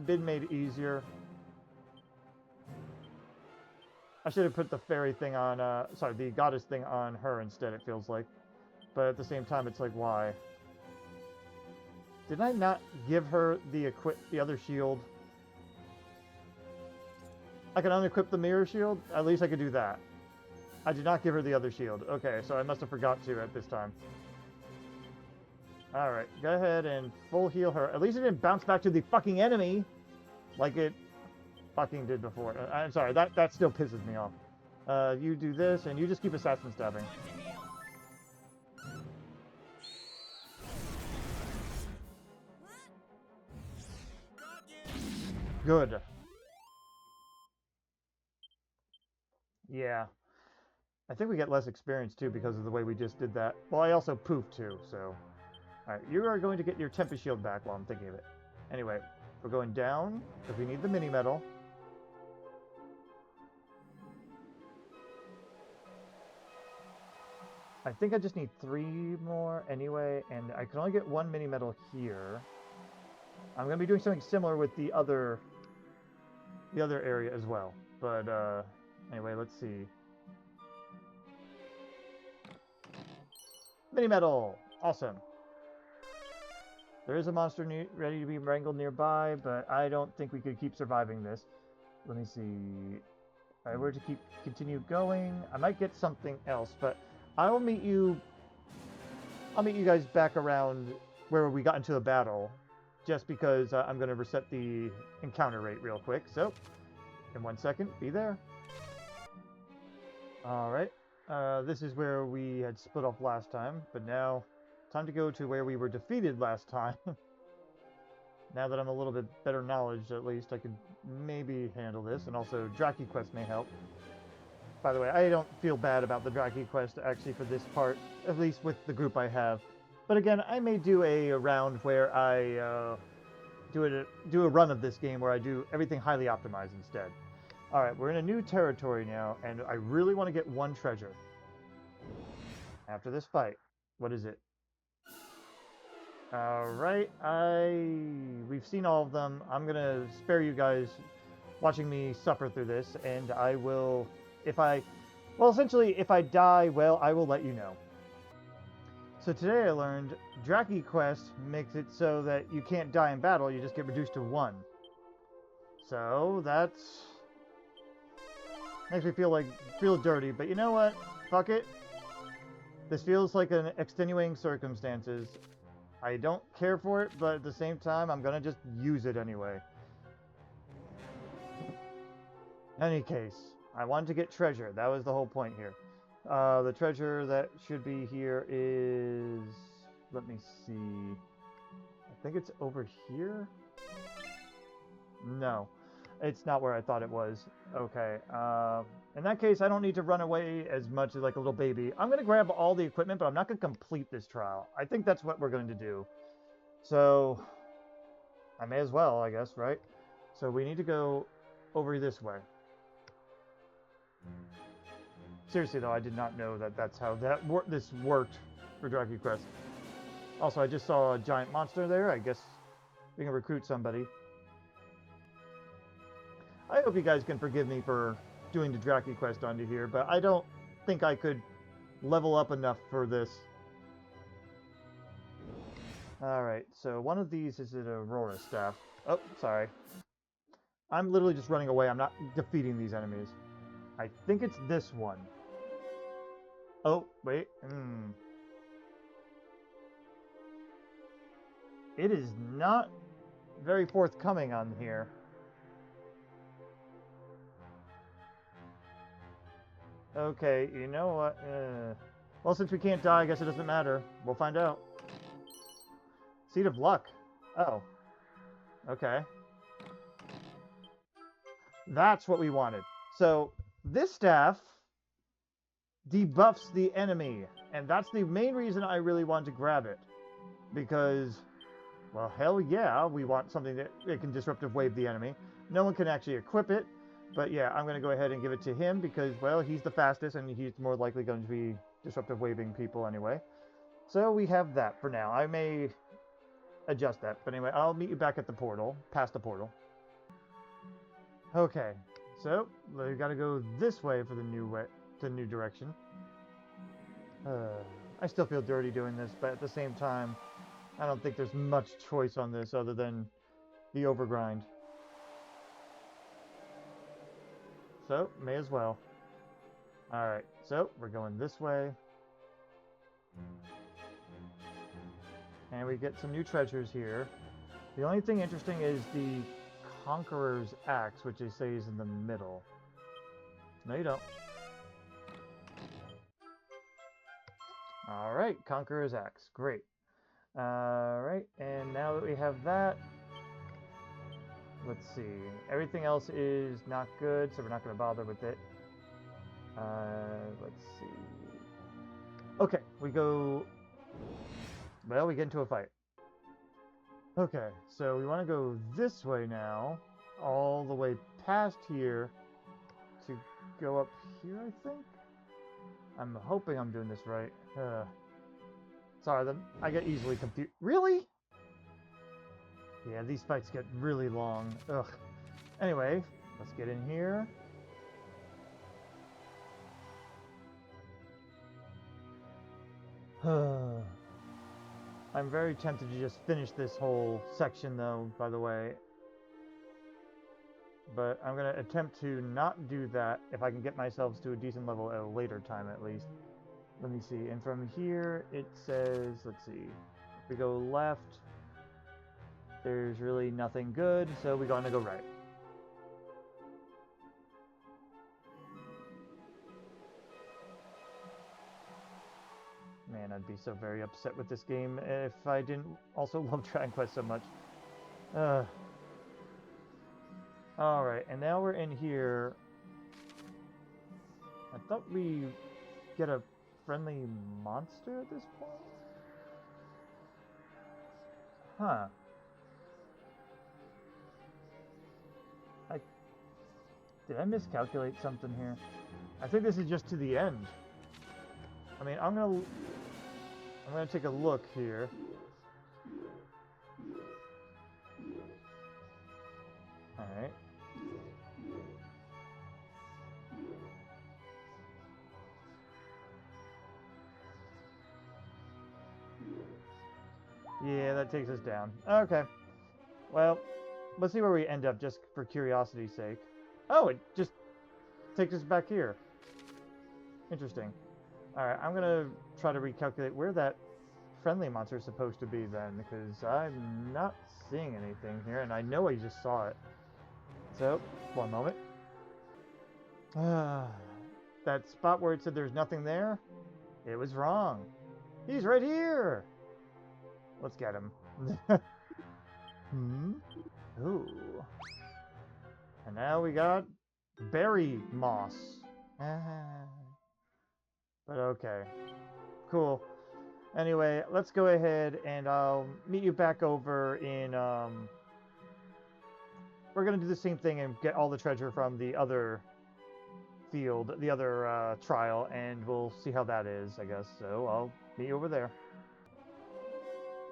been made easier. I should have put the fairy thing on, sorry, the goddess thing on her instead, it feels like. But at the same time, it's like, why? Did I not give her the other shield? I can unequip the mirror shield? At least I could do that. I did not give her the other shield. Okay, so I must have forgot to at this time. Alright, go ahead and full heal her. At least it didn't bounce back to the fucking enemy like it fucking did before. I'm sorry, that still pisses me off. You do this, and you just keep Assassin Stabbing. Good. Yeah. I think we get less experience, too, because of the way we just did that. Well, I also poofed, too, so... Alright, you are going to get your Tempest Shield back while I'm thinking of it. Anyway, we're going down, because we need the mini medal. I think I just need 3 more anyway, and I can only get 1 mini medal here. I'm going to be doing something similar with the other area as well. But, anyway, let's see. Mini medal! Awesome. There is a monster ready to be wrangled nearby, but I don't think we could keep surviving this. Let me see. If I were to continue going, I might get something else, but I will meet you. I'll meet you guys back around where we got into the battle, just because I'm going to reset the encounter rate real quick. So, in 1 second, be there. All right. This is where we had split off last time, but now time to go to where we were defeated last time. Now that I'm a little bit better knowledge, at least, I could maybe handle this, and also Dracky quest may help. By the way, I don't feel bad about the Dracky quest, actually, for this part, at least with the group I have. But again, I may do a round where I do a run of this game where I do everything highly optimized instead. Alright, we're in a new territory now, and I really want to get 1 treasure. After this fight. What is it? Alright, we've seen all of them. I'm gonna spare you guys watching me suffer through this, and I will, essentially, if I die, well, I will let you know. So today I learned Dracky quest makes it so that you can't die in battle, you just get reduced to 1. So, that's... makes me feel dirty, but you know what? Fuck it. This feels like an extenuating circumstances. I don't care for it, but at the same time, I'm gonna just use it anyway. Any case, I wanted to get treasure. That was the whole point here. The treasure that should be here is... Let me see. I think it's over here? No. It's not where I thought it was. Okay. In that case, I don't need to run away as much as like a little baby. I'm going to grab all the equipment, but I'm not going to complete this trial. I think that's what we're going to do. So, I may as well, I guess, right? So we need to go over this way. Seriously, though, I did not know that that's how this worked for Dracky Quest. Also, I just saw a giant monster there. I guess we can recruit somebody. I hope you guys can forgive me for doing the Dracky Quest onto here, but I don't think I could level up enough for this. Alright, so one of these is an Aurora Staff. Oh, sorry. I'm literally just running away. I'm not defeating these enemies. I think it's this one. Oh, wait. It is not very forthcoming on here. Okay, you know what? Well, since we can't die, I guess it doesn't matter. We'll find out. Seed of Luck. Oh. Okay. That's what we wanted. So, this staff debuffs the enemy. And that's the main reason I really want to grab it. Because, well, hell yeah, we want something that it can disruptive wave the enemy. No one can actually equip it. But yeah, I'm going to go ahead and give it to him because, well, he's the fastest and he's more likely going to be disruptive waving people anyway. So we have that for now. I may adjust that. But anyway, I'll meet you back at the portal, past the portal. Okay, so we got to go this way for the new direction. I still feel dirty doing this, but at the same time, I don't think there's much choice on this other than the overgrind. So, may as well. Alright, so we're going this way. And we get some new treasures here. The only thing interesting is the Conqueror's Axe, which they say is in the middle. No, you don't. Alright, Conqueror's Axe. Great. Alright, and now that we have that, let's see. Everything else is not good, so we're not going to bother with it. Let's see. Okay, we go... Well, we get into a fight. Okay, so we want to go this way now, all the way past here to go up here, I think? I'm hoping I'm doing this right. Sorry, I get easily confused. Really? Yeah, these fights get really long. Ugh. Anyway, let's get in here. I'm very tempted to just finish this whole section, though, by the way. But I'm going to attempt to not do that if I can get myself to a decent level at a later time, at least. Let me see. And from here, it says, let's see. If we go left, there's really nothing good, so we're going to go right. Man, I'd be so very upset with this game if I didn't also love Dragon Quest so much. Alright, and now we're in here. I thought we get a friendly monster at this point? Huh. Did I miscalculate something here? I think this is just to the end. I mean, I'm gonna take a look here. All right. Yeah, that takes us down. Okay. Well, let's see where we end up, just for curiosity's sake. Oh, it just takes us back here. Interesting. Alright, I'm gonna try to recalculate where that friendly monster is supposed to be then, because I'm not seeing anything here, and I know I just saw it. So, one moment. That spot where it said there's nothing there, it was wrong. He's right here. Let's get him. Ooh. And now we got berry moss. But okay. Cool. Anyway, let's go ahead and I'll meet you back over in, we're going to do the same thing and get all the treasure from the other field, the other trial, and we'll see how that is, I guess. So I'll meet you over there.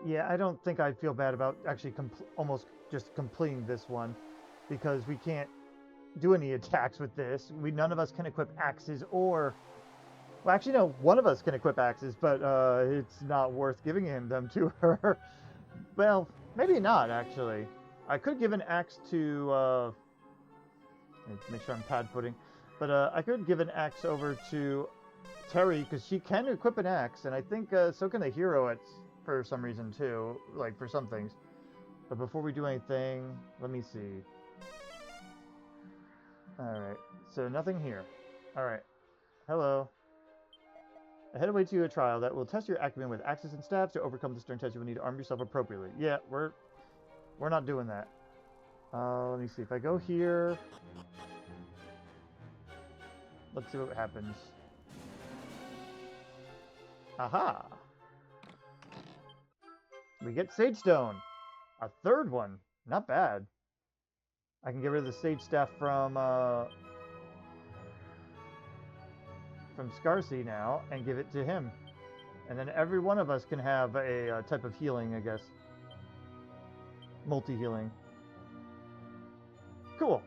Yeah, I don't think I'd feel bad about actually almost just completing this one, because we can't do any attacks with this. None of us can equip axes or... Well, actually, no, one of us can equip axes, but it's not worth giving them to her. Well, maybe not, actually. I could give an axe to... make sure I'm pad-footing. But I could give an axe over to Terry, because she can equip an axe, and I think so can the hero for some reason, too. Like, for some things. But before we do anything, let me see. Alright, so nothing here. Alright. Hello. I head away to a trial that will test your acumen with axes and staves. To overcome the stern test, you will need to arm yourself appropriately. Yeah, we're not doing that. Let me see. If I go here... Let's see what happens. Aha! We get Sage Stone. A third one. Not bad. I can get rid of the Sage Staff from Scarsy now and give it to him. And then every one of us can have a type of healing, I guess. Multi-healing. Cool.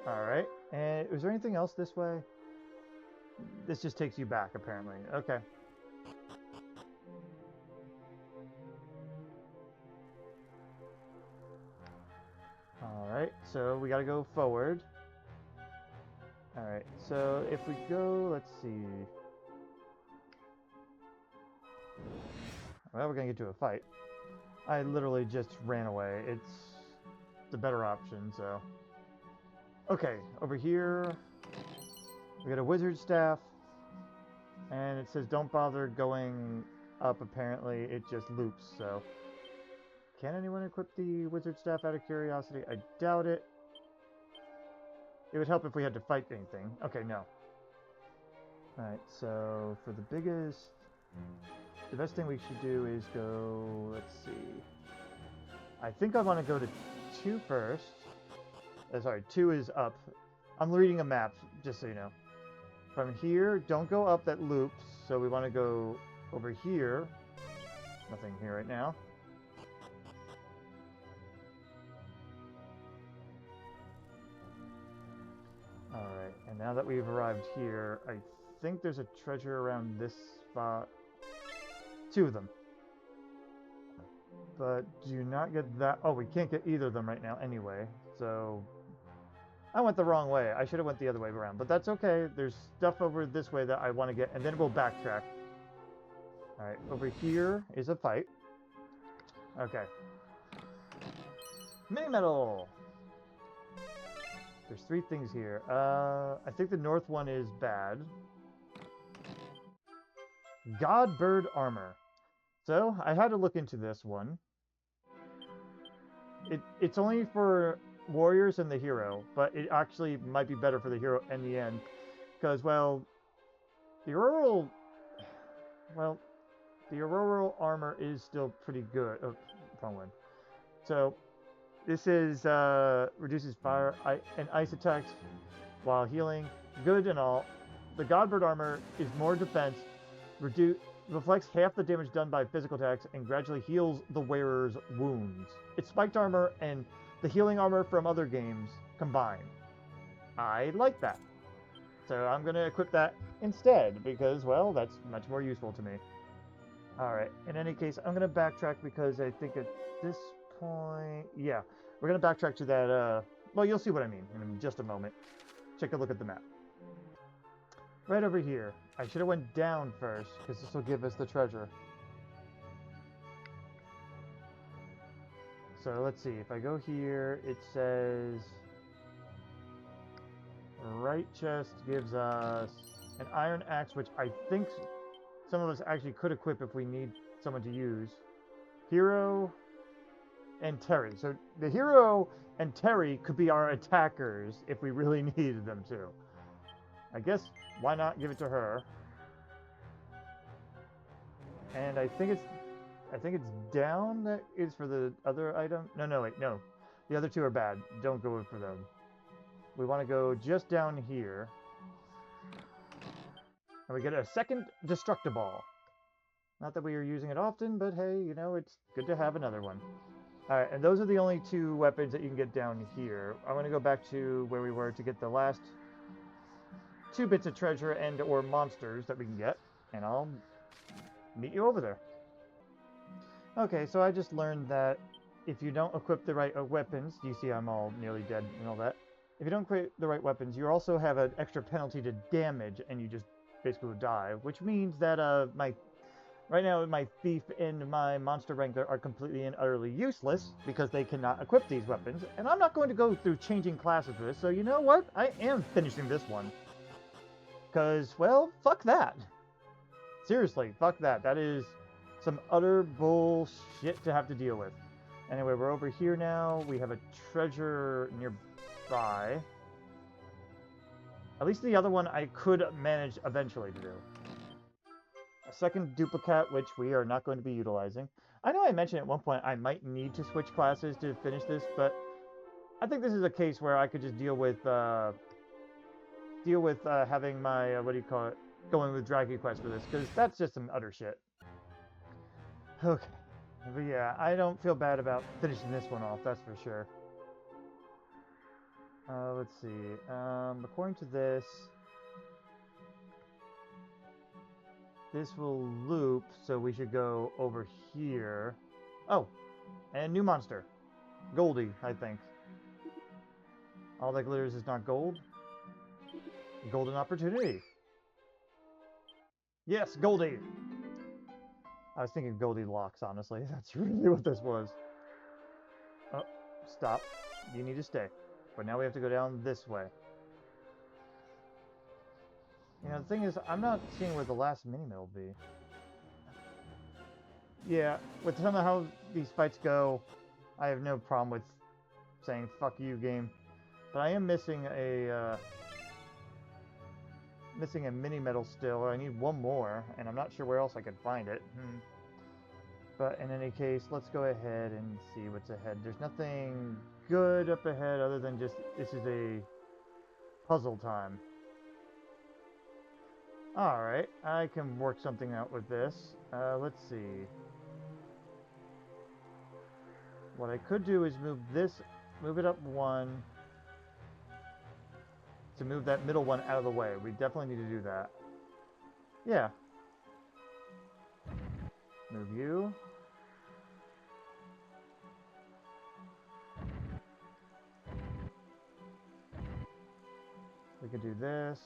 Alright. And is there anything else this way? This just takes you back, apparently. Okay. Alright, so we gotta go forward. Alright, so if we go, let's see. Well, we're gonna get to a fight. I literally just ran away. It's the better option, so. Okay, over here, we got a wizard staff. And it says don't bother going up, apparently. It just loops, so. Can anyone equip the wizard staff out of curiosity? I doubt it. It would help if we had to fight anything. Okay, no. Alright, so for the biggest... The best thing we should do is go... Let's see. I think I want to go to 2 first. Sorry, 2 is up. I'm reading a map, just so you know. From here, don't go up, that loops. So we want to go over here. Nothing here right now. Alright, and now that we've arrived here, I think there's a treasure around this spot. 2 of them. But do not get that... Oh, we can't get either of them right now anyway, so... I went the wrong way. I should have went the other way around, but that's okay. There's stuff over this way that I want to get, and then we'll backtrack. Alright, over here is a fight. Okay. Mini Medal! There's 3 things here. I think the north one is bad. God Bird Armor. So, I had to look into this one. It's only for warriors and the hero, but it actually might be better for the hero in the end. Because, well, the auroral armor is still pretty good. Oh, wrong one. So, this is, reduces fire and ice attacks while healing. Good and all. The Godbird armor is more defense, reflects half the damage done by physical attacks, and gradually heals the wearer's wounds. It's spiked armor and the healing armor from other games combined. I like that. So I'm going to equip that instead, because, well, that's much more useful to me. Alright, in any case, I'm going to backtrack because I think at this point... Yeah, we're going to backtrack to that, well, you'll see what I mean in just a moment. Take a look at the map. Right over here. I should have went down first, because this will give us the treasure. So let's see, if I go here, it says... Right chest gives us an iron axe, which I think some of us actually could equip if we need someone to use. Hero and Terry. So the hero and Terry could be our attackers if we really needed them to. I guess why not give it to her? And I think it's down that is for the other item. No, wait, no. The other two are bad. Don't go for them. We want to go just down here. And we get a second Destructiball. Not that we are using it often, but hey, you know, it's good to have another one. Alright, and those are the only two weapons that you can get down here. I'm going to go back to where we were to get the last 2 bits of treasure and or monsters that we can get. And I'll meet you over there. Okay, so I just learned that if you don't equip the right weapons, you see I'm all nearly dead and all that. If you don't equip the right weapons, you also have an extra penalty to damage, and you just basically will die, which means that right now my thief and my monster wrangler are completely and utterly useless because they cannot equip these weapons, and I'm not going to go through changing classes for this, so you know what? I am finishing this one. Because, well, fuck that. Seriously, fuck that. That is some utter bullshit to have to deal with. Anyway, we're over here now. We have a treasure nearby. At least the other one I could manage eventually to do. A second duplicate, which we are not going to be utilizing. I know I mentioned at one point I might need to switch classes to finish this, but I think this is a case where I could just deal with having my, going with Dracky quest for this, because that's just some utter shit. Okay. But yeah, I don't feel bad about finishing this one off, that's for sure. Let's see. According to this will loop, so we should go over here. Oh, and new monster. Goldie, I think. All that glitters is not gold. Golden opportunity. Yes, Goldie! I was thinking Goldilocks, honestly. That's really what this was. Oh, stop. You need to stay. But now we have to go down this way. You know, the thing is, I'm not seeing where the last mini-mill will be. Yeah, with some of how these fights go, I have no problem with saying, fuck you, game. But I am missing a mini-medal still. I need one more, and I'm not sure where else I can find it. But in any case, let's go ahead and see what's ahead. There's nothing good up ahead other than just, this is a puzzle time. Alright, I can work something out with this. Let's see. What I could do is move it up one, to move that middle one out of the way. We definitely need to do that. Yeah. Move you. We could do this.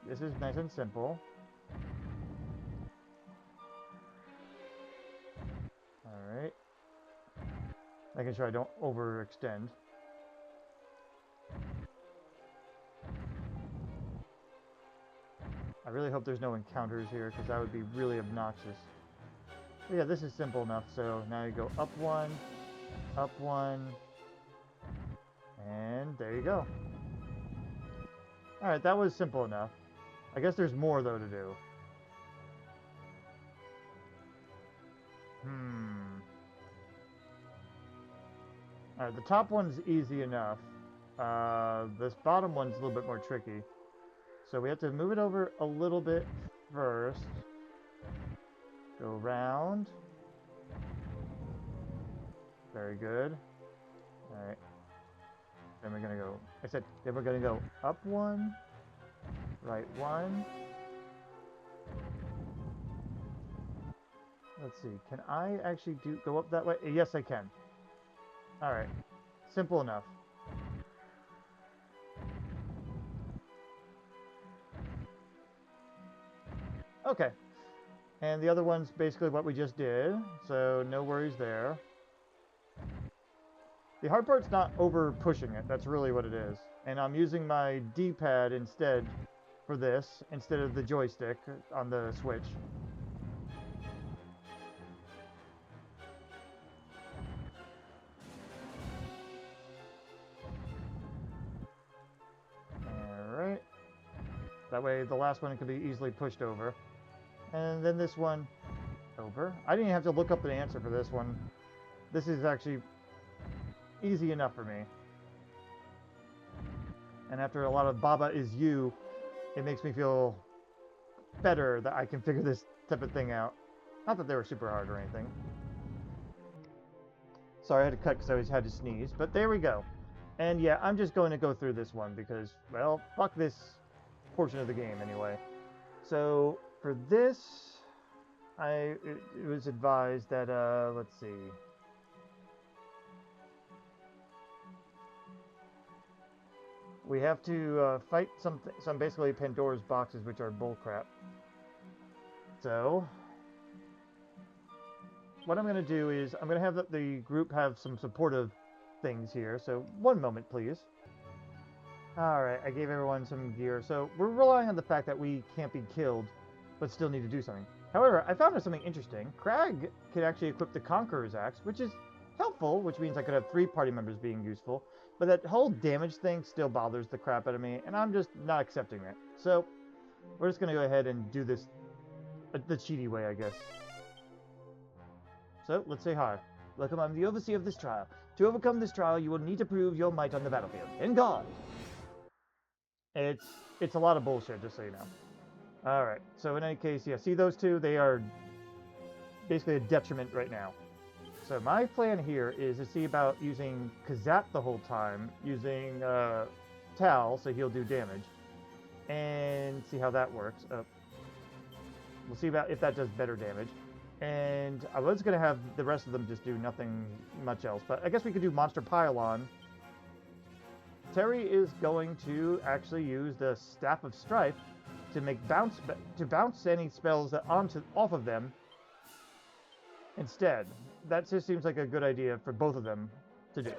This is nice and simple. Alright. Making sure I don't overextend. I really hope there's no encounters here, because that would be really obnoxious. But yeah, this is simple enough, so now you go up one, and there you go. Alright, that was simple enough. I guess there's more, though, to do. Alright, the top one's easy enough. This bottom one's a little bit more tricky. So we have to move it over a little bit first. Go round. Very good. Alright. Then we're gonna go, then we're gonna go up one, right one. Let's see, can I actually go up that way? Yes, I can. Alright, simple enough. Okay, and the other one's basically what we just did, so no worries there. The hard part's not over pushing it. That's really what it is. And I'm using my D-pad instead for this, instead of the joystick on the Switch. Alright. That way the last one can be easily pushed over. And then this one over. I didn't even have to look up an answer for this one. This is actually easy enough for me. And after a lot of Baba is you, it makes me feel better that I can figure this type of thing out. Not that they were super hard or anything. Sorry, I had to cut because I always had to sneeze, but there we go. And yeah, I'm just going to go through this one because, well, fuck this portion of the game anyway. So, for this, it was advised that, let's see. We have to fight some basically Pandora's boxes, which are bullcrap. So, what I'm going to do is I'm going to have the group have some supportive things here. So, one moment, please. Alright, I gave everyone some gear. So, we're relying on the fact that we can't be killed, but still need to do something. However, I found out something interesting. Crag can actually equip the Conqueror's Axe, which is helpful, which means I could have 3 party members being useful. But that whole damage thing still bothers the crap out of me, and I'm just not accepting that. So, we're just going to go ahead and do this the cheaty way, I guess. So, let's say hi. Welcome, I'm the overseer of this trial. To overcome this trial, you will need to prove your might on the battlefield. In God! It's a lot of bullshit, just so you know. Alright, so in any case, yeah, see those two? They are basically a detriment right now. So my plan here is to see about using Kazap the whole time, using Tal, so he'll do damage, and see how that works. We'll see about if that does better damage. And I was going to have the rest of them just do nothing much else, but I guess we could do Monster Pylon. Terry is going to actually use the Staff of Strife to bounce any spells off of them instead. That just seems like a good idea for both of them to do.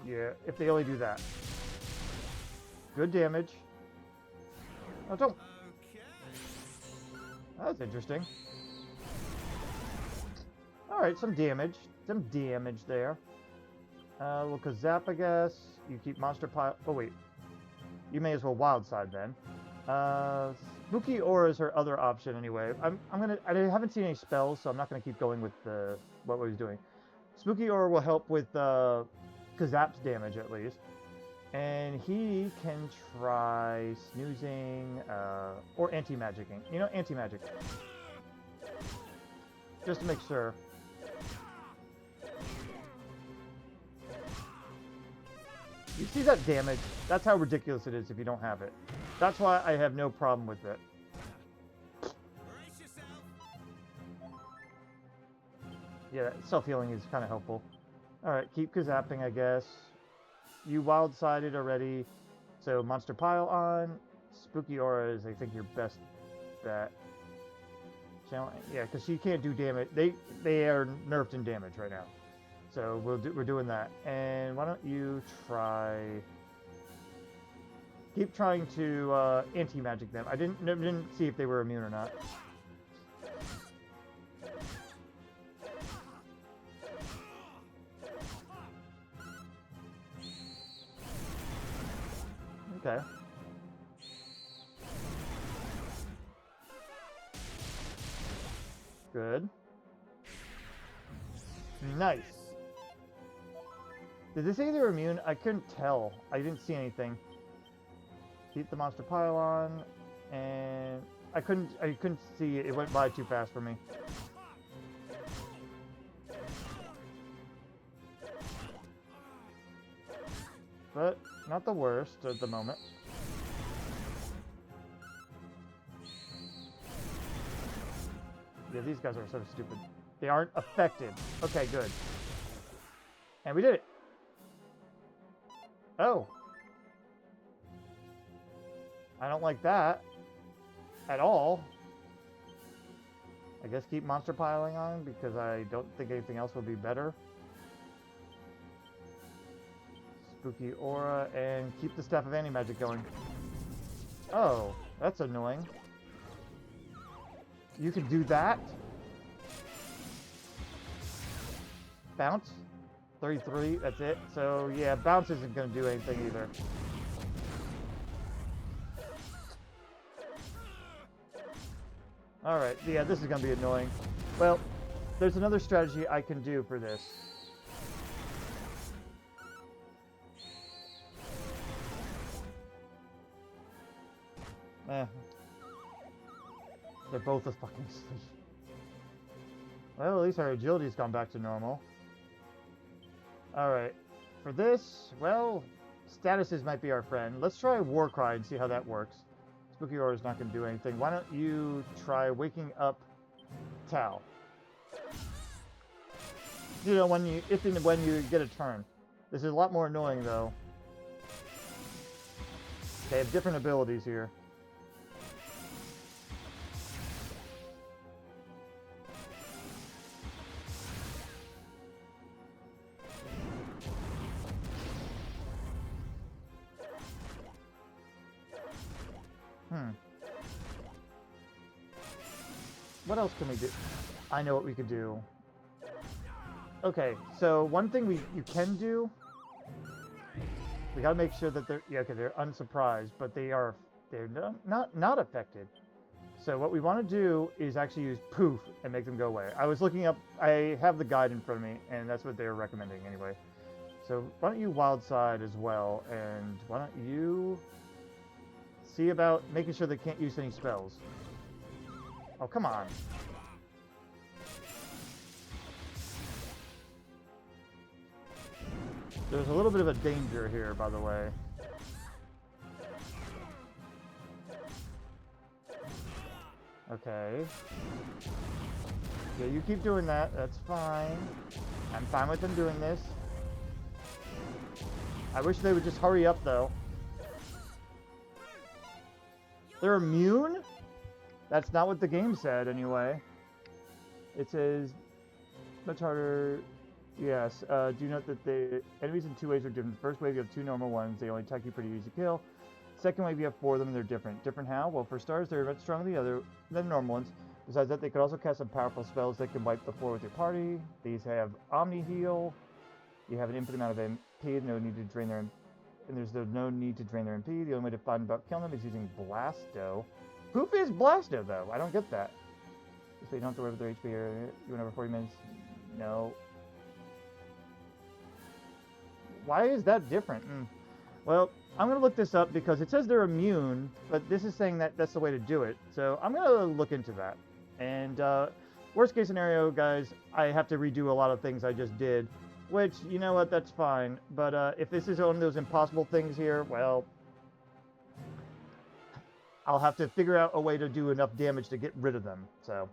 Yeah, if they only do that. Good damage. Oh, don't. That's interesting. Alright, some damage. Some damage there. Well, Kazap, I guess. You keep Monster Pile. Oh, wait. You may as well Wild Side then. Spooky Aura is her other option anyway. I haven't seen any spells, so I'm not gonna keep going with what he's doing. Spooky Aura will help with Kazap's damage at least. And he can try snoozing or anti-magicking. You know, anti-magic. Just to make sure. You see that damage? That's how ridiculous it is if you don't have it. That's why I have no problem with it. Yeah, self-healing is kind of helpful. Alright, keep Kazapping, I guess. You wild-sided already. So, Monster Pile on. Spooky Aura is, I think, your best bet. Yeah, because she can't do damage. They are nerfed in damage right now. So, we're doing that. And why don't you try... Keep trying to anti-magic them. I didn't see if they were immune or not. Okay. Good. Nice. Did they say they were immune? I couldn't tell. I didn't see anything. Keep the Monster Pylon, and I couldn't see it. It went by too fast for me. But not the worst at the moment. Yeah, these guys are so stupid. They aren't affected. Okay, good. And we did it. Oh. I don't like that. At all. I guess keep monster piling on because I don't think anything else will be better. Spooky aura and keep the staff of anti-magic going. Oh, that's annoying. You can do that? Bounce? 33, that's it. So yeah, bounce isn't going to do anything either. Alright, yeah, this is going to be annoying. Well, there's another strategy I can do for this. They're both a fucking sleep. Well, at least our agility's gone back to normal. Alright, for this, well, statuses might be our friend. Let's try Warcry and see how that works. Spooky Aura is not going to do anything. Why don't you try waking up Tal? You know, if and when you get a turn. This is a lot more annoying, though. They have different abilities here. What else can we do? I know what we could do. Okay, so one thing you can do, we gotta make sure that they're unsurprised, but they're not affected. So what we want to do is actually use poof and make them go away. I was looking up, I have the guide in front of me, and that's what they're recommending anyway. So why don't you wild side as well, and why don't you see about making sure they can't use any spells. Oh, come on. There's a little bit of a danger here, by the way. Okay. Yeah, you keep doing that. That's fine. I'm fine with them doing this. I wish they would just hurry up, though. They're immune? That's not what the game said, anyway. It says, much harder. Yes, do note that the enemies in two ways are different. First wave, you have two normal ones. They only attack you pretty easy to kill. Second wave, you have four of them, and they're different. Different how? Well, for stars, they're much stronger than the normal ones. Besides that, they could also cast some powerful spells that can wipe the floor with your party. These have Omniheal. You have an infinite amount of MP, no need to drain their, and there's no need to drain their MP. The only way to find about killing them is using Blasto. Poof is Blasto, though. I don't get that. So you don't have to worry about their HP or you went over 40 minutes. No. Why is that different? Well, I'm going to look this up because it says they're immune, but this is saying that that's the way to do it. So I'm going to look into that. And worst case scenario, guys, I have to redo a lot of things I just did, which, you know what, that's fine. But if this is one of those impossible things here, well, I'll have to figure out a way to do enough damage to get rid of them. So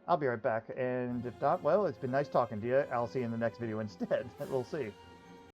I'll be right back. And if not, well, it's been nice talking to you. I'll see you in the next video instead. We'll see.